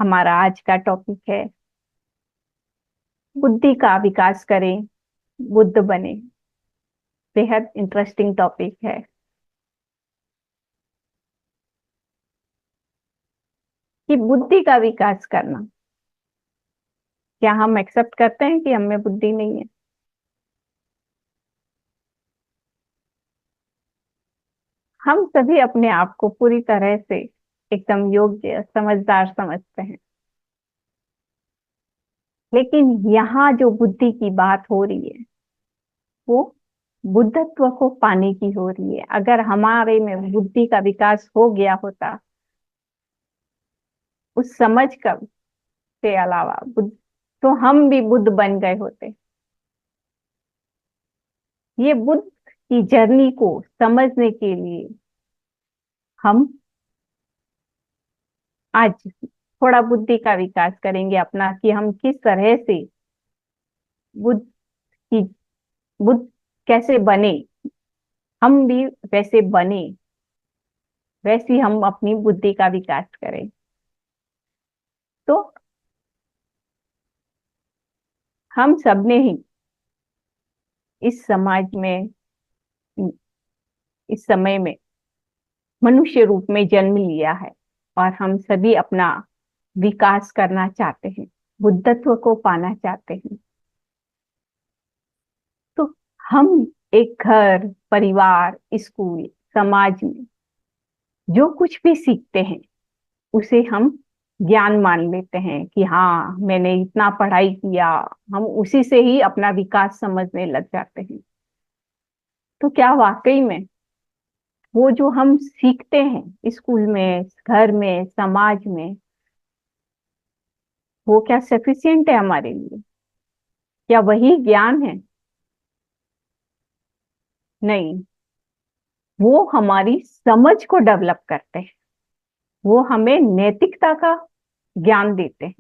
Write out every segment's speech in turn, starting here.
हमारा आज का टॉपिक है बुद्धि का विकास करें, बुद्ध बने। बेहद इंटरेस्टिंग टॉपिक है कि बुद्धि का विकास करना। क्या हम एक्सेप्ट करते हैं कि हमें बुद्धि नहीं है? हम सभी अपने आप को पूरी तरह से एकदम योग्य समझदार समझते हैं, लेकिन यहाँ जो बुद्धि की बात हो रही है वो बुद्धत्व को पाने की हो रही है। अगर हमारे में बुद्धि का विकास हो गया होता, उस समझ का के अलावा बुद्ध, तो हम भी बुद्ध बन गए होते। ये बुद्ध की जर्नी को समझने के लिए हम आज थोड़ा बुद्धि का विकास करेंगे अपना, कि हम किस तरह से बुद्ध की बुद्ध कैसे बने, हम भी वैसे बने, वैसे ही हम अपनी बुद्धि का विकास करें। तो हम सबने ही इस समाज में, इस समय में मनुष्य रूप में जन्म लिया है, और हम सभी अपना विकास करना चाहते हैं, बुद्धत्व को पाना चाहते हैं। तो हम एक घर, परिवार, स्कूल, समाज में जो कुछ भी सीखते हैं उसे हम ज्ञान मान लेते हैं कि हाँ, मैंने इतना पढ़ाई किया। हम उसी से ही अपना विकास समझने लग जाते हैं। तो क्या वाकई में वो जो हम सीखते हैं स्कूल में, घर में, समाज में, वो क्या सफिशिएंट है हमारे लिए? क्या वही ज्ञान है? नहीं, वो हमारी समझ को डेवलप करते हैं, वो हमें नैतिकता का ज्ञान देते हैं।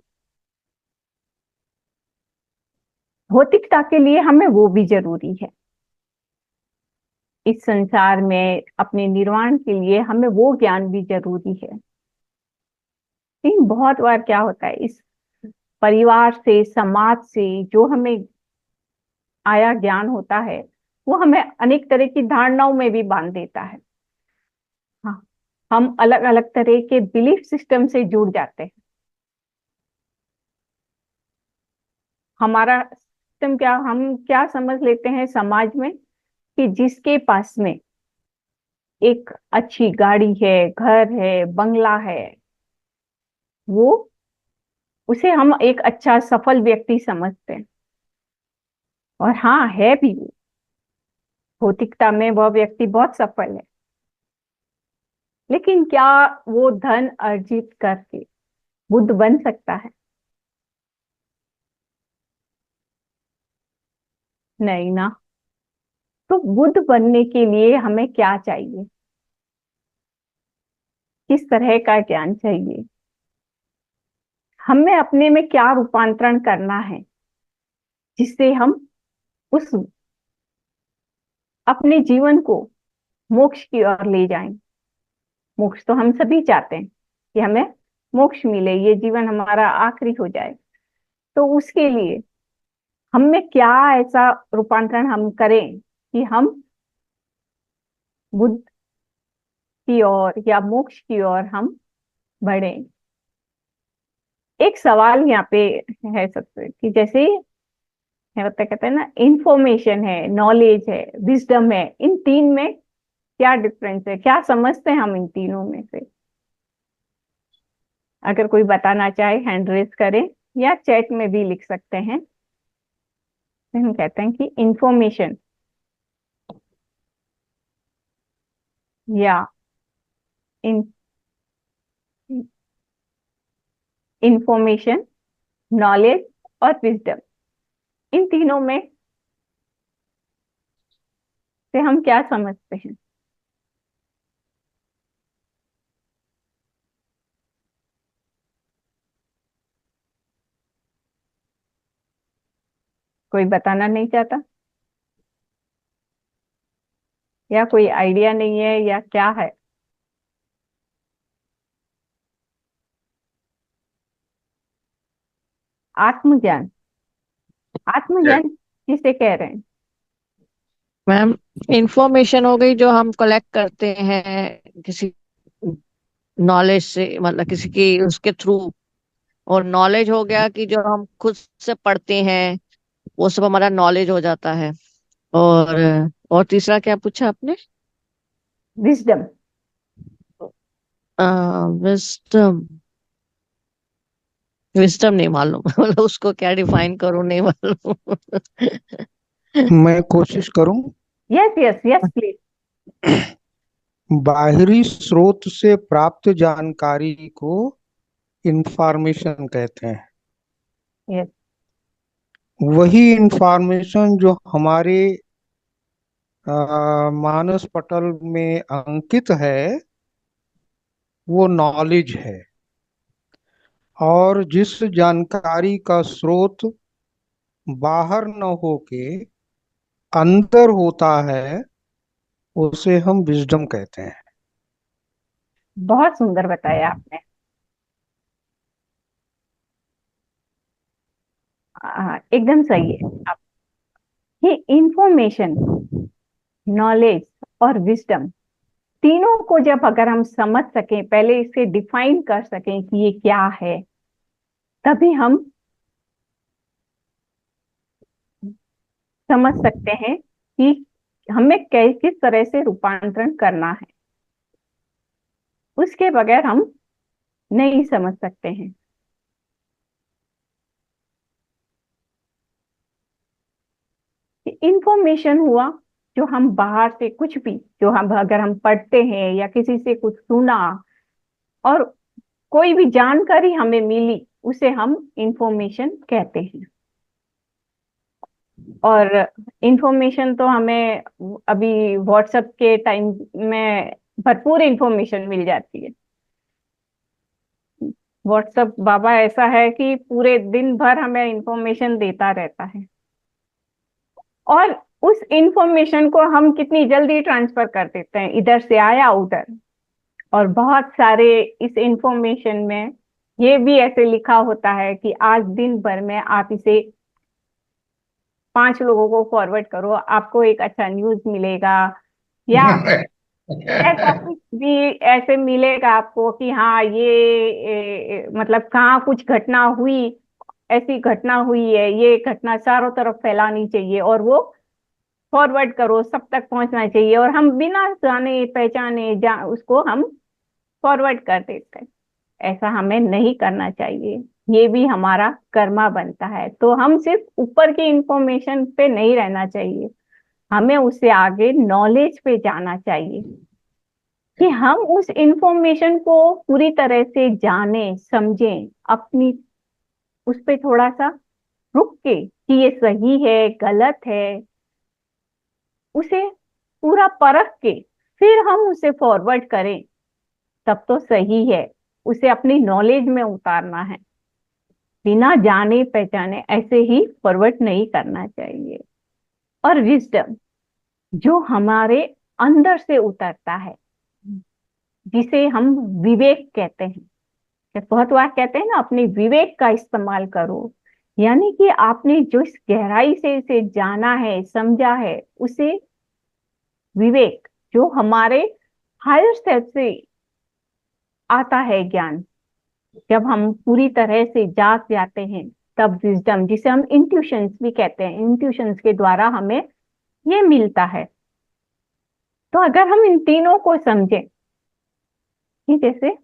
भौतिकता के लिए हमें वो भी जरूरी है। इस संसार में अपने निर्वाण के लिए हमें वो ज्ञान भी जरूरी है। लेकिन बहुत बार क्या होता है, इस परिवार से, समाज से जो हमें आया ज्ञान होता है, वो हमें अनेक तरह की धारणाओं में भी बांध देता है। हाँ, हम अलग अलग तरह के बिलीफ सिस्टम से जुड़ जाते हैं। हमारा सिस्टम क्या, हम क्या समझ लेते हैं समाज में, कि जिसके पास में एक अच्छी गाड़ी है, घर है, बंगला है, वो, उसे हम एक अच्छा सफल व्यक्ति समझते हैं। और हाँ, है भी वो। भौतिकता में वह व्यक्ति बहुत सफल है, लेकिन क्या वो धन अर्जित करके बुद्ध बन सकता है? नहीं ना। तो बुद्ध बनने के लिए हमें क्या चाहिए? किस तरह का ज्ञान चाहिए? हमें अपने में क्या रूपांतरण करना है जिससे हम उस अपने जीवन को मोक्ष की ओर ले जाएं? मोक्ष तो हम सभी चाहते हैं कि हमें मोक्ष मिले, ये जीवन हमारा आखिरी हो जाए। तो उसके लिए हम में क्या ऐसा रूपांतरण हम करें कि हम बुद्ध की ओर या मोक्ष की ओर हम बढ़ें? एक सवाल यहाँ पे है सबसे, कि जैसे है होता, कहते हैं ना, इंफॉर्मेशन है, नॉलेज है, विजडम है, इन तीन में क्या डिफरेंस है? क्या समझते हैं हम इन तीनों में से? अगर कोई बताना चाहे हैंड रेज करें, या चैट में भी लिख सकते हैं। तो हम कहते हैं कि इंफॉर्मेशन या इन इंफॉर्मेशन, नॉलेज और विजडम, इन तीनों में से हम क्या समझते हैं? कोई बताना नहीं चाहता, या कोई आइडिया नहीं है, या क्या है? आत्मज्ञान। आत्मज्ञान किसे कह रहे हैं? मैम, इंफॉर्मेशन हो गई जो हम कलेक्ट करते हैं किसी नॉलेज से, मतलब किसी की उसके थ्रू। और नॉलेज हो गया कि जो हम खुद से पढ़ते हैं, वो सब हमारा नॉलेज हो जाता है। और और तीसरा क्या पूछा आपने? विजडम। विस्डम। विस्डम नहीं मालूम मतलब उसको क्या डिफाइन करूं, नहीं मालूम। मैं कोशिश करूं। Yes yes yes please. बाहरी स्रोत से प्राप्त जानकारी को इंफॉर्मेशन कहते हैं। यस। वही इंफॉर्मेशन जो हमारे मानस पटल में अंकित है, वो नॉलेज है। और जिस जानकारी का स्रोत बाहर न होके अंदर होता है, उसे हम विजडम कहते हैं। बहुत सुंदर बताया आपने। एकदम सही है आप। ये इंफॉर्मेशन, नॉलेज और विजडम, तीनों को जब अगर हम समझ सकें, पहले इसे डिफाइन कर सकें कि ये क्या है, तभी हम समझ सकते हैं कि हमें किस तरह से रूपांतरण करना है। उसके बगैर हम नहीं समझ सकते हैं। इंफॉर्मेशन हुआ जो हम बाहर से कुछ भी, जो हम अगर हम पढ़ते हैं या किसी से कुछ सुना और कोई भी जानकारी हमें मिली, उसे हम इंफॉर्मेशन कहते हैं। और इंफॉर्मेशन तो हमें अभी व्हाट्सएप के टाइम में भरपूर इंफॉर्मेशन मिल जाती है। व्हाट्सएप बाबा ऐसा है कि पूरे दिन भर हमें इंफॉर्मेशन देता रहता है, और उस इंफॉर्मेशन को हम कितनी जल्दी ट्रांसफर कर देते हैं, इधर से आया उधर। और बहुत सारे इस इंफॉर्मेशन में ये भी ऐसे लिखा होता है कि आज दिन भर में आप इसे 5 लोगों को फॉरवर्ड करो, आपको एक अच्छा न्यूज मिलेगा, या ऐसा कुछ भी ऐसे मिलेगा आपको कि हाँ ये मतलब कहाँ कुछ घटना हुई, ऐसी घटना हुई है, ये घटना चारों तरफ फैलानी चाहिए और वो फॉरवर्ड करो, सब तक पहुंचना चाहिए, और हम बिना जाने पहचाने उसको हम फॉरवर्ड कर देते हैं। ऐसा हमें नहीं करना चाहिए। ये भी हमारा कर्मा बनता है। तो हम सिर्फ ऊपर की इंफॉर्मेशन पे नहीं रहना चाहिए, हमें उससे आगे नॉलेज पे जाना चाहिए कि हम उस इंफॉर्मेशन को पूरी तरह से जाने समझें, अपनी उस पे थोड़ा सा रुक के कि ये सही है गलत है, उसे पूरा परख के फिर हम उसे फॉरवर्ड करें, तब तो सही है। उसे अपनी नॉलेज में उतारना है, बिना जाने पहचाने ऐसे ही फॉरवर्ड नहीं करना चाहिए। और विजडम जो हमारे अंदर से उतरता है, जिसे हम विवेक कहते हैं, कि बहुत बार कहते हैं ना, अपने विवेक का इस्तेमाल करो। यानी कि आपने जो इस गहराई से इसे जाना है समझा है, उसे विवेक, जो हमारे हायर सेल्फ से आता है ज्ञान, जब हम पूरी तरह से जाग जाते हैं, तब विजडम, जिसे हम इंट्यूशंस भी कहते हैं, इंट्यूशंस के द्वारा हमें ये मिलता है। तो अगर हम इन तीनों को समझें कि जैसे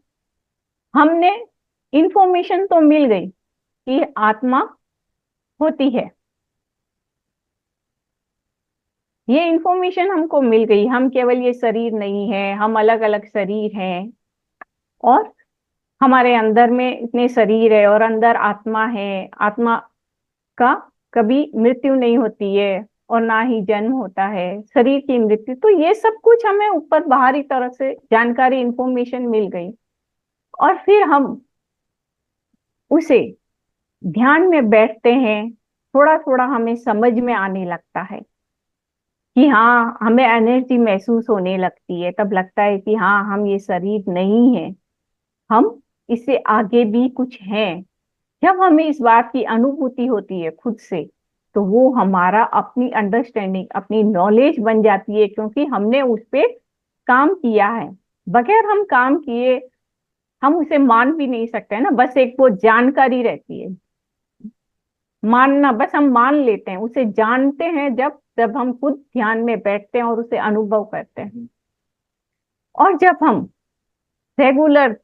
हमने इंफॉर्मेशन तो मिल गई कि आत्मा होती है, ये इंफॉर्मेशन हमको मिल गई, हम केवल ये शरीर नहीं है, हम अलग अलग शरीर हैं, और हमारे अंदर में इतने शरीर है और अंदर आत्मा है, आत्मा का कभी मृत्यु नहीं होती है और ना ही जन्म होता है, शरीर की मृत्यु। तो ये सब कुछ हमें ऊपर बाहरी तरफ से जानकारी इंफॉर्मेशन मिल गई, और फिर हम उसे ध्यान में बैठते हैं, थोड़ा थोड़ा हमें समझ में आने लगता है कि हाँ, हमें एनर्जी महसूस होने लगती है, तब लगता है कि हाँ, हम ये शरीर नहीं है, हम इससे आगे भी कुछ हैं। जब हमें इस बात की अनुभूति होती है खुद से, तो वो हमारा अपनी अंडरस्टैंडिंग, अपनी नॉलेज बन जाती है, क्योंकि हमने उस पे काम किया है। बगैर हम काम किए हम उसे मान भी नहीं सकते, है ना। बस एक वो जानकारी रहती है, मानना, बस हम मान लेते हैं। उसे जानते हैं जब जब हम खुद ध्यान में बैठते हैं और उसे अनुभव करते हैं। और जब हम रेगुलर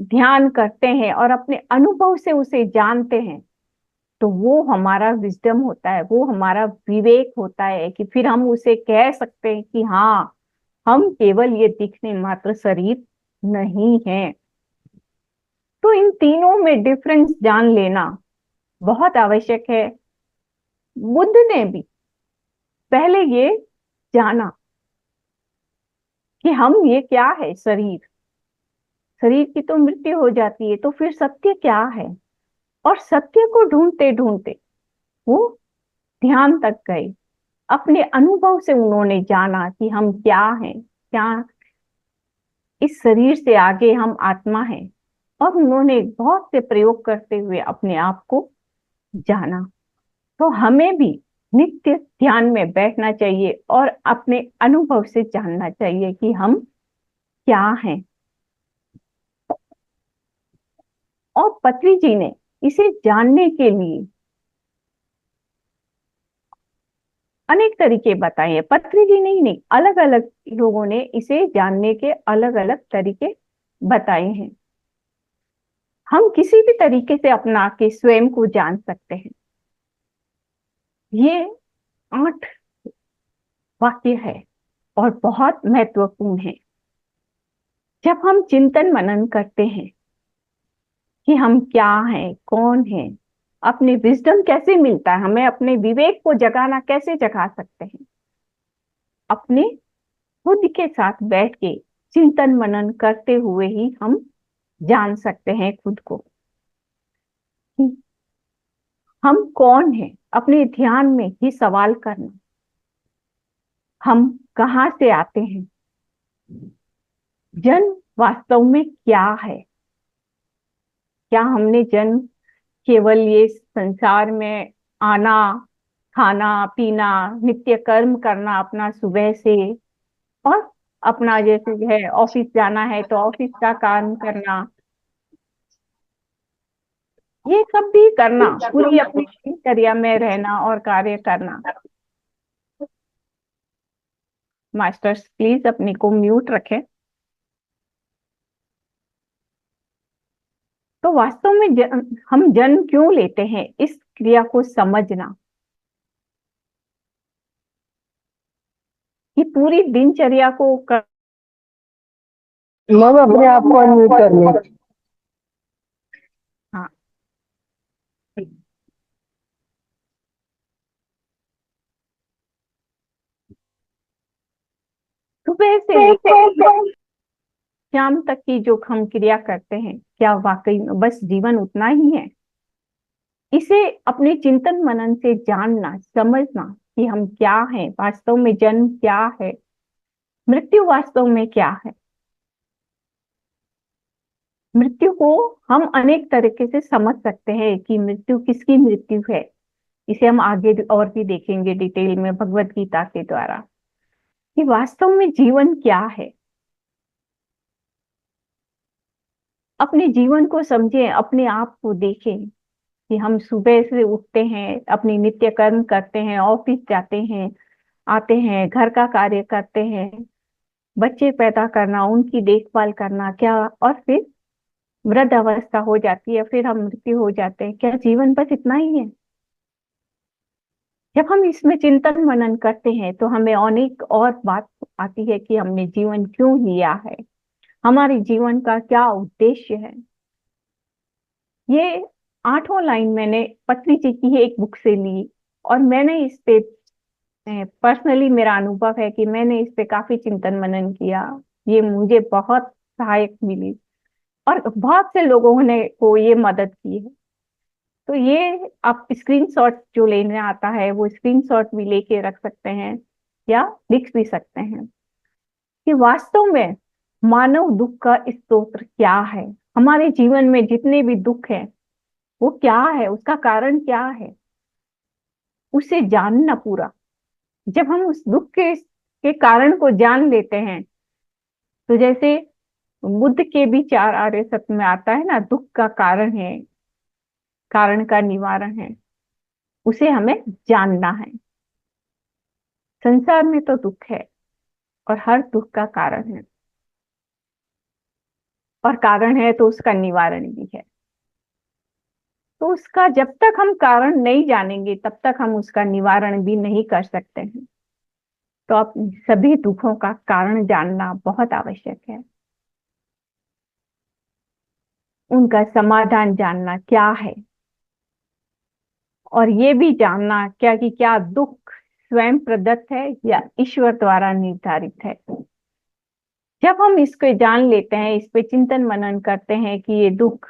ध्यान करते हैं और अपने अनुभव से उसे जानते हैं, तो वो हमारा विजडम होता है, वो हमारा विवेक होता है, कि फिर हम उसे कह सकते हैं कि हाँ, हम केवल ये दिखने मात्र शरीर नहीं है। तो इन तीनों में डिफरेंस जान लेना बहुत आवश्यक है। बुद्ध ने भी पहले ये जाना कि हम ये क्या है, शरीर, शरीर की तो मृत्यु हो जाती है, तो फिर सत्य क्या है। और सत्य को ढूंढते ढूंढते वो ध्यान तक गए। अपने अनुभव से उन्होंने जाना कि हम क्या हैं, क्या इस शरीर से आगे हम आत्मा हैं। और उन्होंने बहुत से प्रयोग करते हुए अपने आप को जाना। तो हमें भी नित्य ध्यान में बैठना चाहिए और अपने अनुभव से जानना चाहिए कि हम क्या हैं। और पत्री जी ने इसे जानने के लिए अनेक तरीके बताए हैं। पत्री जी नहीं, अलग अलग लोगों ने इसे जानने के अलग अलग तरीके बताए हैं। हम किसी भी तरीके से अपना के स्वयं को जान सकते हैं। ये 8 वाक्य है और बहुत महत्वपूर्ण है। जब हम चिंतन मनन करते हैं कि हम क्या हैं, कौन हैं, अपने विजडम कैसे मिलता है, हमें अपने विवेक को जगाना कैसे जगा सकते हैं, अपने खुद के साथ बैठ के चिंतन मनन करते हुए ही हम जान सकते हैं खुद को कि हम कौन हैं। अपने ध्यान में ही सवाल करना, हम कहाँ से आते हैं, जन्म वास्तव में क्या है। क्या हमने जन्म केवल ये संसार में आना, खाना पीना, नित्य कर्म करना अपना सुबह से, और अपना जैसे है ऑफिस जाना है तो ऑफिस का काम करना, ये सब भी करना, पूरी अपनी दिनचर्या में रहना और कार्य करना। मास्टर्स प्लीज अपने को म्यूट रखें। तो वास्तव में हम जन्म क्यों लेते हैं, इस क्रिया को समझना, कि पूरी दिनचर्या को मैम अपने आप को अनम्यूट कर लें। हाँ, सुबह से लेकर शाम तक की जो हम क्रिया करते हैं, क्या वाकई में बस जीवन उतना ही है। इसे अपने चिंतन मनन से जानना, समझना कि हम क्या हैं, वास्तव में जन्म क्या है, मृत्यु वास्तव में क्या है। मृत्यु को हम अनेक तरीके से समझ सकते हैं कि मृत्यु किसकी मृत्यु है। इसे हम आगे और भी देखेंगे डिटेल में भगवत गीता के द्वारा, कि वास्तव में जीवन क्या है। अपने जीवन को समझें, अपने आप को देखें कि हम सुबह से उठते हैं, अपनी नित्य कर्म करते हैं, ऑफिस जाते हैं, आते हैं, घर का कार्य करते हैं, बच्चे पैदा करना, उनकी देखभाल करना, क्या, और फिर वृद्ध अवस्था हो जाती है, फिर हम मृत्यु हो जाते हैं। क्या जीवन बस इतना ही है। जब हम इसमें चिंतन मनन करते हैं तो हमें अनेक और बात आती है कि हमने जीवन क्यों लिया है, हमारे जीवन का क्या उद्देश्य है। ये 8 लाइन मैंने पत्री जी की ही एक बुक से ली, और मैंने इस पे पर्सनली मेरा अनुभव है कि मैंने इस पे काफी चिंतन मनन किया। ये मुझे बहुत सहायक मिली और बहुत से लोगों ने को ये मदद की है। तो ये आप स्क्रीनशॉट जो लेने आता है वो स्क्रीनशॉट भी लेके रख सकते हैं या लिख भी सकते हैं कि वास्तव में मानव दुख का स्रोत क्या है। हमारे जीवन में जितने भी दुख हैं, वो क्या है, उसका कारण क्या है, उसे जानना पूरा। जब हम उस दुख के कारण को जान लेते हैं, तो जैसे बुद्ध के भी चार आर्य सत्य में आता है ना, दुख का कारण है, कारण का निवारण है, उसे हमें जानना है। संसार में तो दुख है, और हर दुख का कारण है, और कारण है तो उसका निवारण भी है। तो उसका जब तक हम कारण नहीं जानेंगे, तब तक हम उसका निवारण भी नहीं कर सकते हैं। तो आप सभी दुखों का कारण जानना बहुत आवश्यक है, उनका समाधान जानना क्या है, और ये भी जानना क्या कि क्या दुख स्वयं प्रदत्त है या ईश्वर द्वारा निर्धारित है। जब हम इसको जान लेते हैं, इस पे चिंतन मनन करते हैं कि ये दुख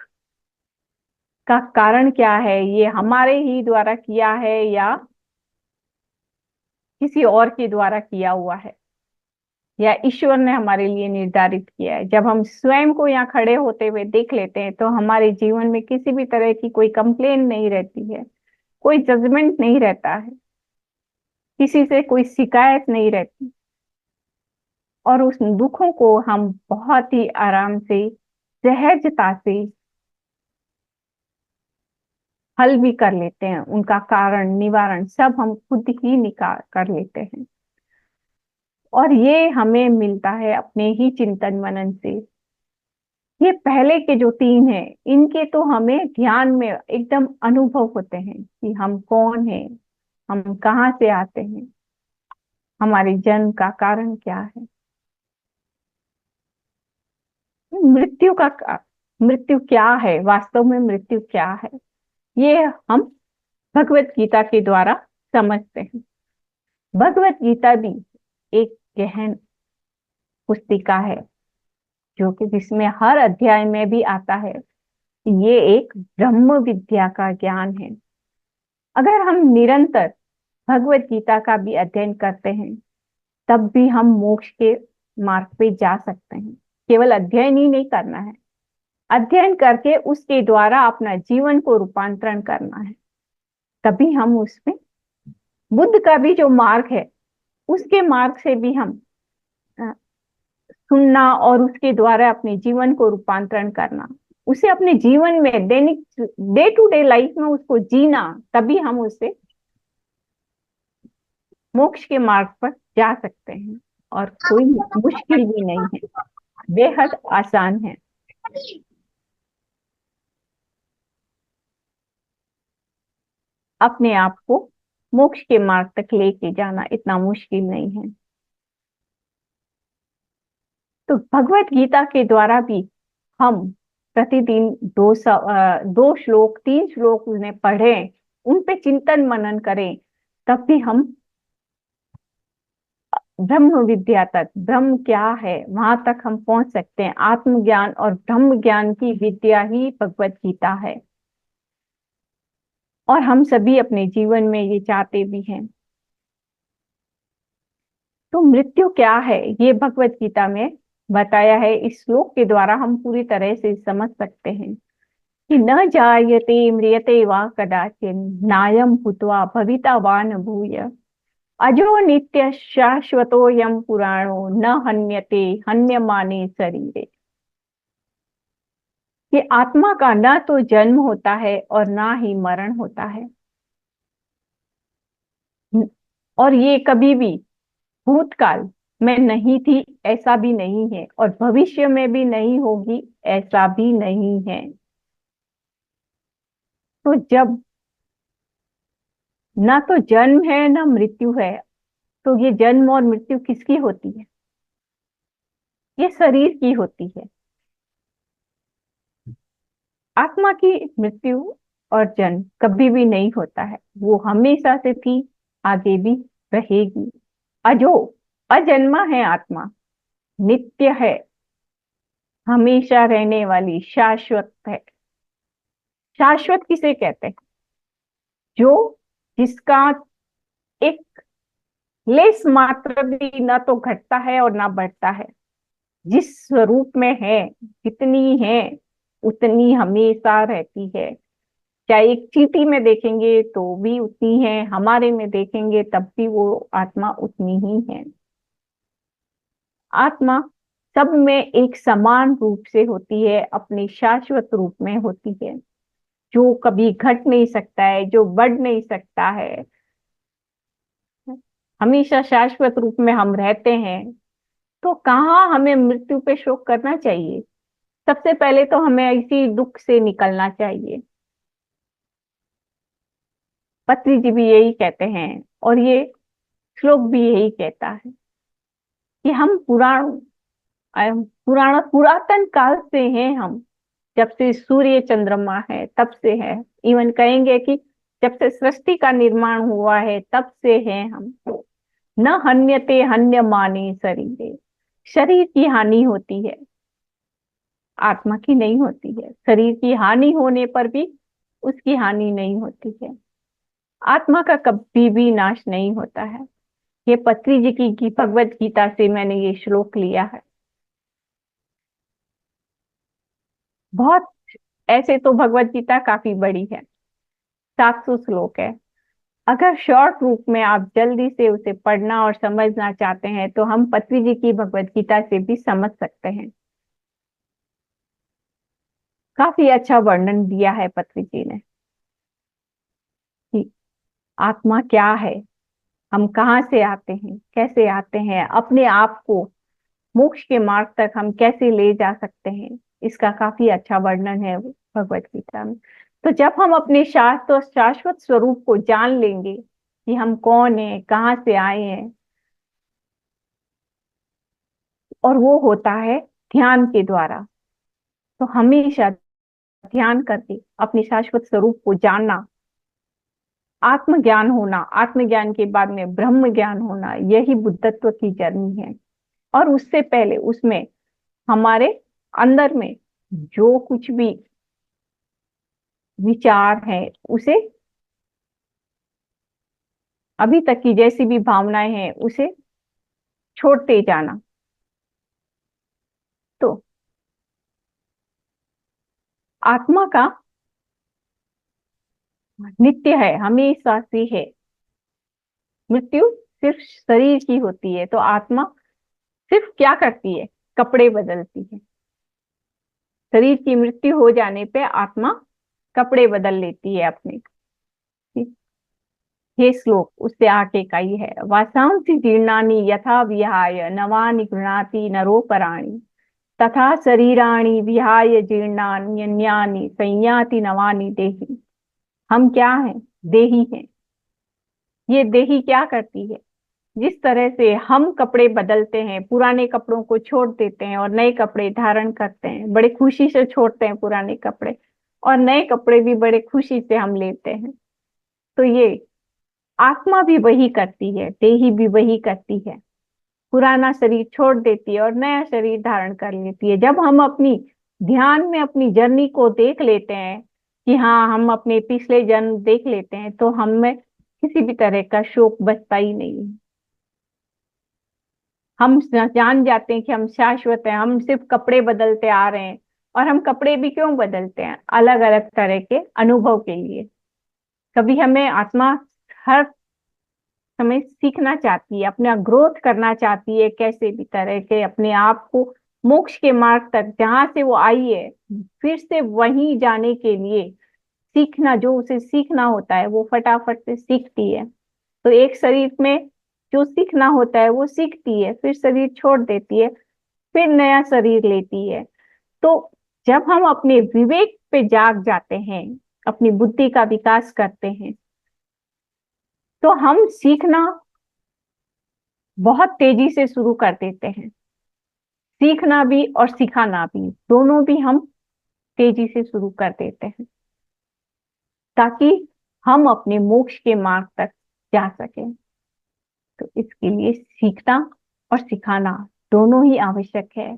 का कारण क्या है, ये हमारे ही द्वारा किया है या किसी और के द्वारा किया हुआ है, या ईश्वर ने हमारे लिए निर्धारित किया है। जब हम स्वयं को यहाँ खड़े होते हुए देख लेते हैं, तो हमारे जीवन में किसी भी तरह की कोई कंप्लेन नहीं रहती है, कोई जजमेंट नहीं रहता है, किसी से कोई शिकायत नहीं रहती, और उस दुखों को हम बहुत ही आराम से, सहजता से हल भी कर लेते हैं। उनका कारण निवारण सब हम खुद ही निकाल कर लेते हैं, और ये हमें मिलता है अपने ही चिंतन मनन से। ये पहले के जो तीन हैं, इनके तो हमें ध्यान में एकदम अनुभव होते हैं कि हम कौन हैं, हम कहाँ से आते हैं, हमारे जन्म का कारण क्या है, मृत्यु क्या है, वास्तव में मृत्यु क्या है, ये हम भगवत गीता के द्वारा समझते हैं। भगवत गीता भी एक गहन पुस्तिका है, जो कि जिसमें हर अध्याय में भी आता है कि ये एक ब्रह्म विद्या का ज्ञान है। अगर हम निरंतर भगवत गीता का भी अध्ययन करते हैं, तब भी हम मोक्ष के मार्ग पे जा सकते हैं। केवल अध्ययन ही नहीं करना है, अध्ययन करके उसके द्वारा अपना जीवन को रूपांतरण करना है, तभी हम उसमें बुद्ध का भी जो मार्ग है, उसके मार्ग से भी हम अ, सुनना और उसके द्वारा अपने जीवन को रूपांतरण करना, उसे अपने जीवन में दैनिक डे टू डे लाइफ में उसको जीना, तभी हम उसे मोक्ष के मार्ग पर जा सकते हैं। और कोई मुश्किल भी नहीं है, बेहद आसान है। अपने आप को मोक्ष के मार्ग तक लेके जाना इतना मुश्किल नहीं है। तो भगवत गीता के द्वारा भी हम प्रतिदिन दो श्लोक, तीन श्लोक उन्हें पढ़ें, उन पे चिंतन मनन करें, तब भी हम ब्रह्म विद्या तक, ब्रह्म क्या है वहां तक हम पहुंच सकते हैं। आत्मज्ञान और ब्रह्म ज्ञान की विद्या ही भगवत गीता है, और हम सभी अपने जीवन में ये चाहते भी हैं। तो मृत्यु क्या है, ये भगवत गीता में बताया है। इस श्लोक के द्वारा हम पूरी तरह से समझ सकते हैं कि न जायते म्रियते वा कदाचिन नायम भूत्वा भविता वा न भूय अजो नित्य शाश्वतोयम पुराणो न हन्यते हन्यमाने शरीरे। कि आत्मा का ना तो जन्म होता है और ना ही मरण होता है, और ये कभी भी भूतकाल में नहीं थी ऐसा भी नहीं है, और भविष्य में भी नहीं होगी ऐसा भी नहीं है। तो जब ना तो जन्म है ना मृत्यु है, तो ये जन्म और मृत्यु किसकी होती है? ये शरीर की होती है। आत्मा की मृत्यु और जन्म कभी भी नहीं होता है, वो हमेशा से थी, आगे भी रहेगी। अजो, अजन्मा है आत्मा, नित्य है, हमेशा रहने वाली, शाश्वत है। शाश्वत किसे कहते हैं? जो जिसका एक लेस मात्र भी ना तो घटता है और ना बढ़ता है, जिस स्वरूप में है, जितनी है उतनी हमेशा रहती है, चाहे एक चींटी में देखेंगे तो भी उतनी है, हमारे में देखेंगे तब भी वो आत्मा उतनी ही है। आत्मा सब में एक समान रूप से होती है, अपने शाश्वत रूप में होती है, जो कभी घट नहीं सकता है, जो बढ़ नहीं सकता है, हमेशा शाश्वत रूप में हम रहते हैं। तो कहाँ हमें मृत्यु पे शोक करना चाहिए? सबसे पहले तो हमें इसी दुख से निकलना चाहिए। पत्री जी भी यही कहते हैं और ये श्लोक भी यही कहता है कि हम पुरातन काल से हैं हम। जब से सूर्य चंद्रमा है तब से है। इवन कहेंगे कि जब से सृष्टि का निर्माण हुआ है तब से हैं हम। न हन्यते हन्यमाने शरीरे, शरीर की हानि होती है, आत्मा की नहीं होती है। शरीर की हानि होने पर भी उसकी हानि नहीं होती है। आत्मा का कभी भी नाश नहीं होता है। ये पत्री जी की भगवत गीता से मैंने ये श्लोक लिया है। बहुत, ऐसे तो भगवत गीता काफी बड़ी है, 700 श्लोक है। अगर शॉर्ट रूप में आप जल्दी से उसे पढ़ना और समझना चाहते हैं तो हम पत्री जी की भगवत गीता से भी समझ सकते हैं। काफी अच्छा वर्णन दिया है पत्री जी ने कि आत्मा क्या है, हम कहाँ से आते हैं, कैसे आते हैं, अपने आप को मोक्ष के मार्ग तक हम कैसे ले जा सकते हैं। इसका काफी अच्छा वर्णन है भगवत गीता में। तो जब हम अपने शाश्वत स्वरूप को जान लेंगे कि हम कौन हैं, कहाँ से आए हैं, और वो होता है ध्यान के द्वारा। तो हमेशा ध्यान करके अपने शाश्वत स्वरूप को जानना, आत्मज्ञान होना, आत्मज्ञान के बाद में ब्रह्म ज्ञान होना, यही बुद्धत्व की जर्नी है। और उससे पहले उसमें हमारे अंदर में जो कुछ भी विचार है उसे, अभी तक की जैसी भी भावनाएं हैं उसे छोड़ते जाना। तो आत्मा का नित्य है, हमेशा से है। मृत्यु सिर्फ शरीर की होती है। तो आत्मा सिर्फ क्या करती है? कपड़े बदलती है। शरीर की मृत्यु हो जाने पे आत्मा कपड़े बदल लेती है अपने। ये श्लोक उससे आगे का ही है। वासांसि जीर्णानि यथा विहाय नवानि गृह्णाति नरोपराणि, तथा शरीराणि विहाय जीर्णान्यन्यानि संयाति नवानि देहि। हम क्या हैं? देही हैं। ये देही क्या करती है? जिस तरह से हम कपड़े बदलते हैं, पुराने कपड़ों को छोड़ देते हैं और नए कपड़े धारण करते हैं, बड़े खुशी से छोड़ते हैं पुराने कपड़े, और नए कपड़े भी बड़े खुशी से हम लेते हैं। तो ये आत्मा भी वही करती है, देही भी वही करती है। पुराना शरीर छोड़ देती है और नया शरीर धारण कर लेती है। जब हम अपनी ध्यान में अपनी जर्नी को देख लेते हैं कि हाँ, हम अपने पिछले जन्म देख लेते हैं, तो हमें किसी भी तरह का शोक बचता ही नहीं है। हम जान जाते हैं कि हम शाश्वत हैं, हम सिर्फ कपड़े बदलते आ रहे हैं। और हम कपड़े भी क्यों बदलते हैं? अलग अलग तरह के अनुभव के लिए। कभी हमें आत्मा हर समय सीखना चाहती है, अपना ग्रोथ करना चाहती है, कैसे भी तरह के अपने आप को मोक्ष के मार्ग तक जहां से वो आई है फिर से वहीं जाने के लिए सीखना, जो उसे सीखना होता है वो फटाफट से सीखती है। तो एक शरीर में जो सीखना होता है वो सीखती है, फिर शरीर छोड़ देती है, फिर नया शरीर लेती है। तो जब हम अपने विवेक पे जाग जाते हैं, अपनी बुद्धि का विकास करते हैं, तो हम सीखना बहुत तेजी से शुरू कर देते हैं। सीखना भी और सिखाना भी, दोनों भी हम तेजी से शुरू कर देते हैं, ताकि हम अपने मोक्ष के मार्ग तक जा सकें। तो इसके लिए सीखना और सिखाना दोनों ही आवश्यक है।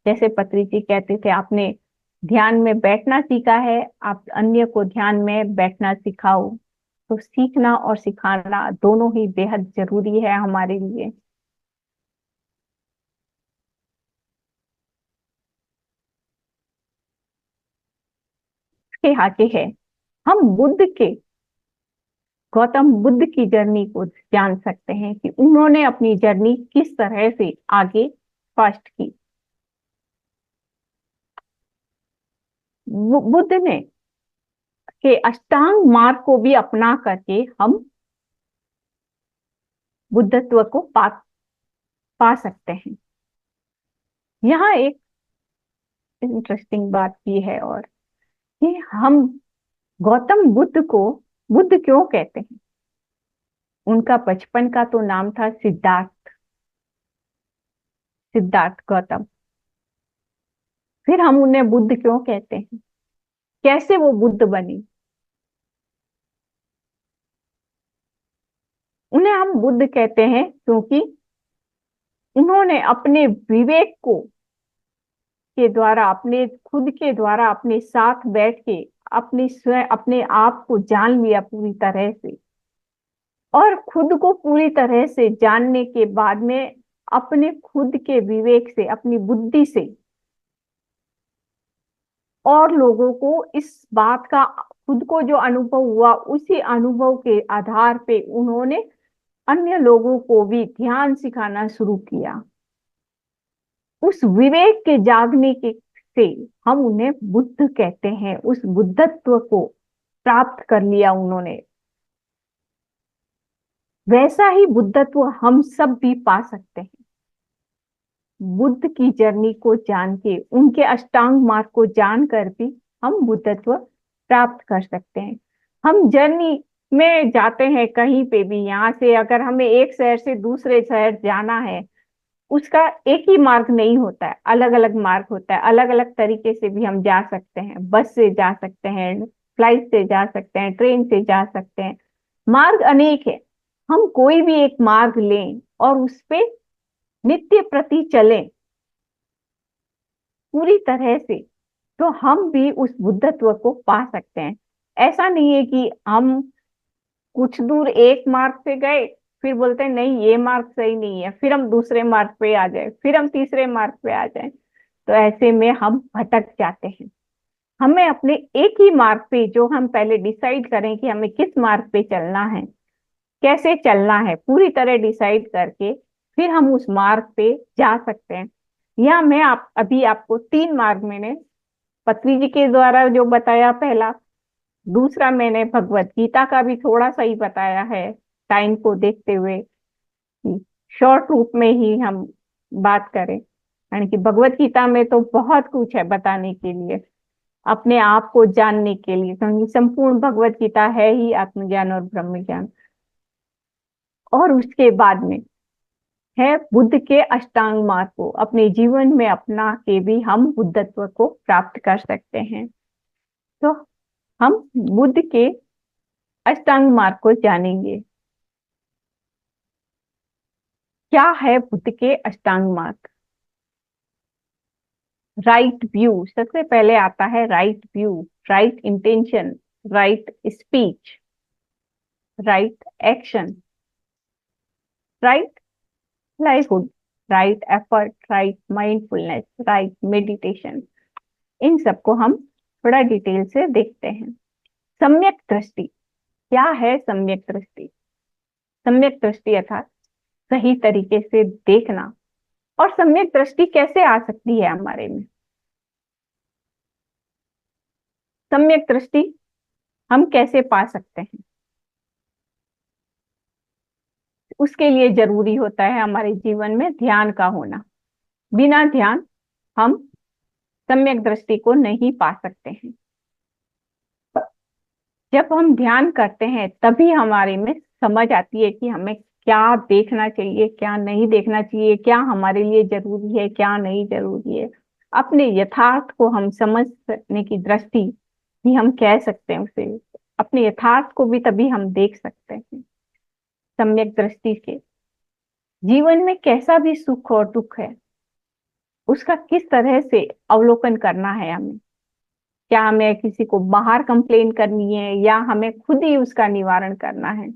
जैसे पत्री जी कहते थे, आपने ध्यान में बैठना सीखा है, आप अन्य को ध्यान में बैठना सिखाओ। तो सीखना और सिखाना दोनों ही बेहद जरूरी है हमारे लिए। इसके आगे है हम गौतम बुद्ध की जर्नी को जान सकते हैं कि उन्होंने अपनी जर्नी किस तरह से आगे फर्स्ट की। बुद्ध ने के अष्टांग मार्ग को भी अपना करके हम बुद्धत्व को पा सकते हैं। यहाँ एक इंटरेस्टिंग बात भी है और कि हम गौतम बुद्ध को बुद्ध क्यों कहते हैं। उनका बचपन का तो नाम था सिद्धार्थ, सिद्धार्थ गौतम। फिर हम उन्हें बुद्ध क्यों कहते हैं, कैसे वो बुद्ध बनी। उन्हें हम बुद्ध कहते हैं क्योंकि उन्होंने अपने विवेक को के द्वारा, अपने खुद के द्वारा अपने साथ बैठ के अपने स्वयं अपने आप को जान लिया पूरी तरह से, और खुद को पूरी तरह से जानने के बाद में अपने खुद के विवेक से, अपनी बुद्धि से और लोगों को इस बात का, खुद को जो अनुभव हुआ उसी अनुभव के आधार पे उन्होंने अन्य लोगों को भी ध्यान सिखाना शुरू किया। उस विवेक के जागने के से हम उन्हें बुद्ध कहते हैं। उस बुद्धत्व को प्राप्त कर लिया उन्होंने। वैसा ही बुद्धत्व हम सब भी पा सकते हैं। बुद्ध की जर्नी को जान के, उनके अष्टांग मार्ग को जानकर भी हम बुद्धत्व प्राप्त कर सकते हैं। हम जर्नी में जाते हैं कहीं पे भी, यहाँ से अगर हमें एक शहर से दूसरे शहर जाना है, उसका एक ही मार्ग नहीं होता है, अलग अलग मार्ग होता है। अलग अलग तरीके से भी हम जा सकते हैं। बस से जा सकते हैं, फ्लाइट से जा सकते हैं, ट्रेन से जा सकते हैं। मार्ग अनेक है। हम कोई भी एक मार्ग लें और उस पे नित्य प्रति चलें पूरी तरह से, तो हम भी उस बुद्धत्व को पा सकते हैं। ऐसा नहीं है कि हम कुछ दूर एक मार्ग से गए, फिर बोलते हैं नहीं ये मार्ग सही नहीं है, फिर हम दूसरे मार्ग पे आ जाए, फिर हम तीसरे मार्ग पे आ जाए, तो ऐसे में हम भटक जाते हैं। हमें अपने एक ही मार्ग पे, जो हम पहले डिसाइड करें कि हमें किस मार्ग पे चलना है, कैसे चलना है, पूरी तरह डिसाइड करके फिर हम उस मार्ग पे जा सकते हैं। यहाँ मैं अभी आपको 3 मार्ग मैंने पत्री जी के द्वारा जो बताया पहला, दूसरा मैंने भगवत गीता का भी थोड़ा सा ही बताया है टाइम को देखते हुए, शॉर्ट रूप में ही हम बात करें। यानी कि भगवत गीता में तो बहुत कुछ है बताने के लिए, अपने आप को जानने के लिए, क्योंकि संपूर्ण भगवत गीता है ही आत्मज्ञान और ब्रह्म ज्ञान। और उसके बाद में है बुद्ध के अष्टांग मार्ग को अपने जीवन में अपना के भी हम बुद्धत्व को प्राप्त कर सकते हैं। तो हम बुद्ध के अष्टांग मार्ग को जानेंगे। क्या है बुद्ध के अष्टांग मार्ग? राइट व्यू, सबसे पहले आता है right view, right intention, right speech, right action, right livelihood, right effort, right mindfulness, right meditation. इन सबको हम थोड़ा डिटेल से देखते हैं। सम्यक दृष्टि, क्या है सम्यक दृष्टि? सम्यक दृष्टि अर्थात सही तरीके से देखना। और सम्यक दृष्टि कैसे आ सकती है हमारे में? सम्यक दृष्टि हम कैसे पा सकते हैं? उसके लिए जरूरी होता है हमारे जीवन में ध्यान का होना। बिना ध्यान हम सम्यक दृष्टि को नहीं पा सकते हैं। जब हम ध्यान करते हैं तभी हमारे में समझ आती है कि हमें क्या देखना चाहिए, क्या नहीं देखना चाहिए, क्या हमारे लिए जरूरी है, क्या नहीं जरूरी है। अपने यथार्थ को हम समझने की दृष्टि भी हम कह सकते हैं उसे। अपने यथार्थ को भी तभी हम देख सकते हैं सम्यक दृष्टि से। जीवन में कैसा भी सुख और दुख है, उसका किस तरह से अवलोकन करना है हमें। क्या हमें किसी को बाहर कंप्लेन करनी है या हमें खुद ही उसका निवारण करना है।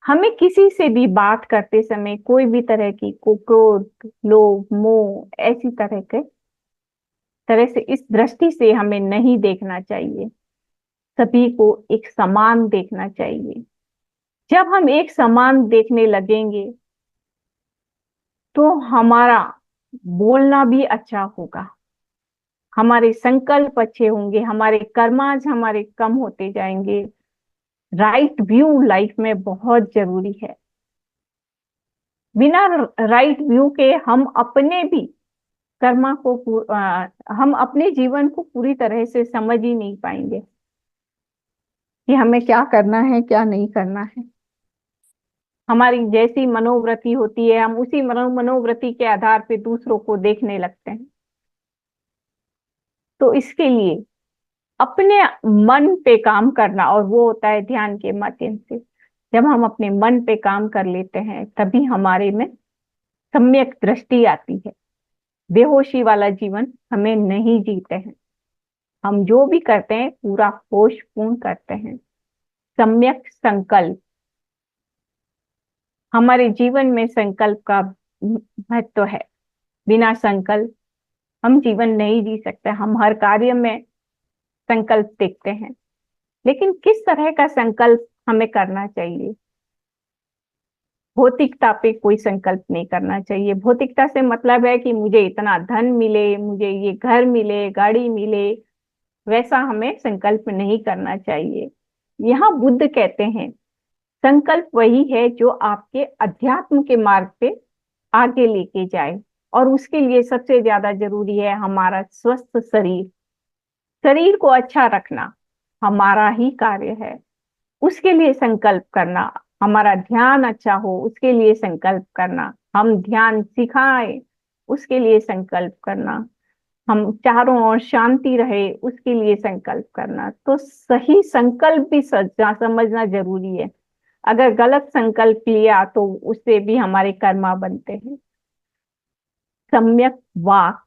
हमें किसी से भी बात करते समय कोई भी तरह की क्रोध, लोभ, मोह, ऐसी तरह से इस दृष्टि से हमें नहीं देखना चाहिए। सभी को एक समान देखना चाहिए। जब हम एक समान देखने लगेंगे तो हमारा बोलना भी अच्छा होगा, हमारे संकल्प अच्छे होंगे, हमारे कर्माज हमारे कम होते जाएंगे। राइट व्यू लाइफ में बहुत जरूरी है। बिना राइट व्यू के हम अपने भी कर्मा को हम अपने जीवन को पूरी तरह से समझ ही नहीं पाएंगे कि हमें क्या करना है क्या नहीं करना है। हमारी जैसी मनोवृत्ति होती है हम उसी मनोवृत्ति के आधार पे दूसरों को देखने लगते हैं। तो इसके लिए अपने मन पे काम करना, और वो होता है ध्यान के माध्यम से। जब हम अपने मन पे काम कर लेते हैं तभी हमारे में सम्यक दृष्टि आती है। बेहोशी वाला जीवन हमें नहीं जीते हैं। हम जो भी करते हैं पूरा होशपूर्ण करते हैं। सम्यक संकल्प, हमारे जीवन में संकल्प का महत्व है। बिना संकल्प हम जीवन नहीं जी सकते। हम हर कार्य में संकल्प देखते हैं, लेकिन किस तरह का संकल्प हमें करना चाहिए? भौतिकता पे कोई संकल्प नहीं करना चाहिए। भौतिकता से मतलब है कि मुझे इतना धन मिले, मुझे ये घर मिले, गाड़ी मिले, वैसा हमें संकल्प नहीं करना चाहिए। यहाँ बुद्ध कहते हैं संकल्प वही है जो आपके अध्यात्म के मार्ग पे आगे लेके जाए, और उसके लिए सबसे ज्यादा जरूरी है हमारा स्वस्थ शरीर। शरीर को अच्छा रखना हमारा ही कार्य है, उसके लिए संकल्प करना। हमारा ध्यान अच्छा हो उसके लिए संकल्प करना, हम ध्यान सिखाएं उसके लिए संकल्प करना, हम चारों ओर शांति रहे उसके लिए संकल्प करना। तो सही संकल्प भी समझना जरूरी है। अगर गलत संकल्प लिया तो उससे भी हमारे कर्मा बनते हैं। सम्यक वाक,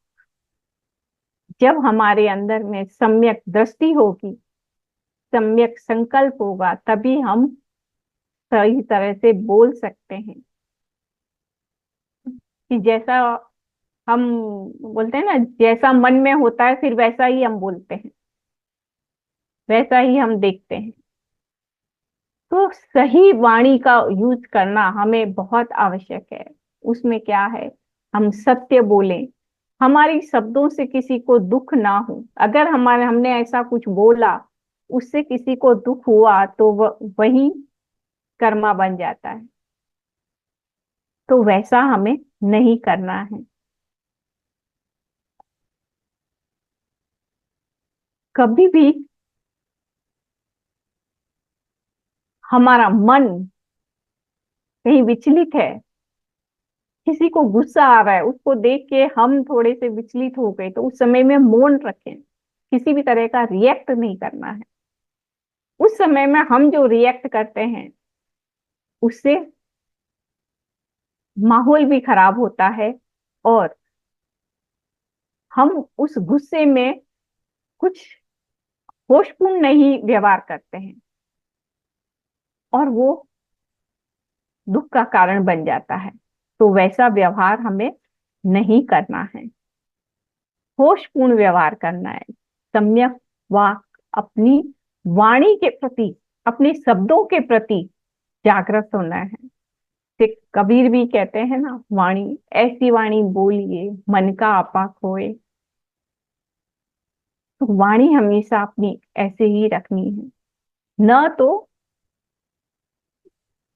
जब हमारे अंदर में सम्यक दृष्टि होगी, सम्यक संकल्प होगा, तभी हम सही तरह से बोल सकते हैं। कि जैसा हम बोलते हैं ना, जैसा मन में होता है फिर वैसा ही हम बोलते हैं, वैसा ही हम देखते हैं। तो सही वाणी का यूज करना हमें बहुत आवश्यक है। उसमें क्या है, हम सत्य बोलें, हमारी शब्दों से किसी को दुख ना हो। अगर हमने ऐसा कुछ बोला उससे किसी को दुख हुआ तो वही कर्मा बन जाता है। तो वैसा हमें नहीं करना है। कभी भी हमारा मन कहीं विचलित है, किसी को गुस्सा आ रहा है, उसको देख के हम थोड़े से विचलित हो गए, तो उस समय में मौन रखें। किसी भी तरह का रिएक्ट नहीं करना है। उस समय में हम जो रिएक्ट करते हैं उससे माहौल भी खराब होता है, और हम उस गुस्से में कुछ होशपूर्ण नहीं व्यवहार करते हैं, और वो दुख का कारण बन जाता है। तो वैसा व्यवहार हमें नहीं करना है। होशपूर्ण व्यवहार करना है। सम्यक वाक, अपनी वाणी के प्रति, अपने शब्दों के प्रति जागृत होना है। से कबीर भी कहते हैं ना, वाणी ऐसी वाणी बोलिए मन का आपा खोए। तो वाणी हमेशा अपनी ऐसे ही रखनी है। न तो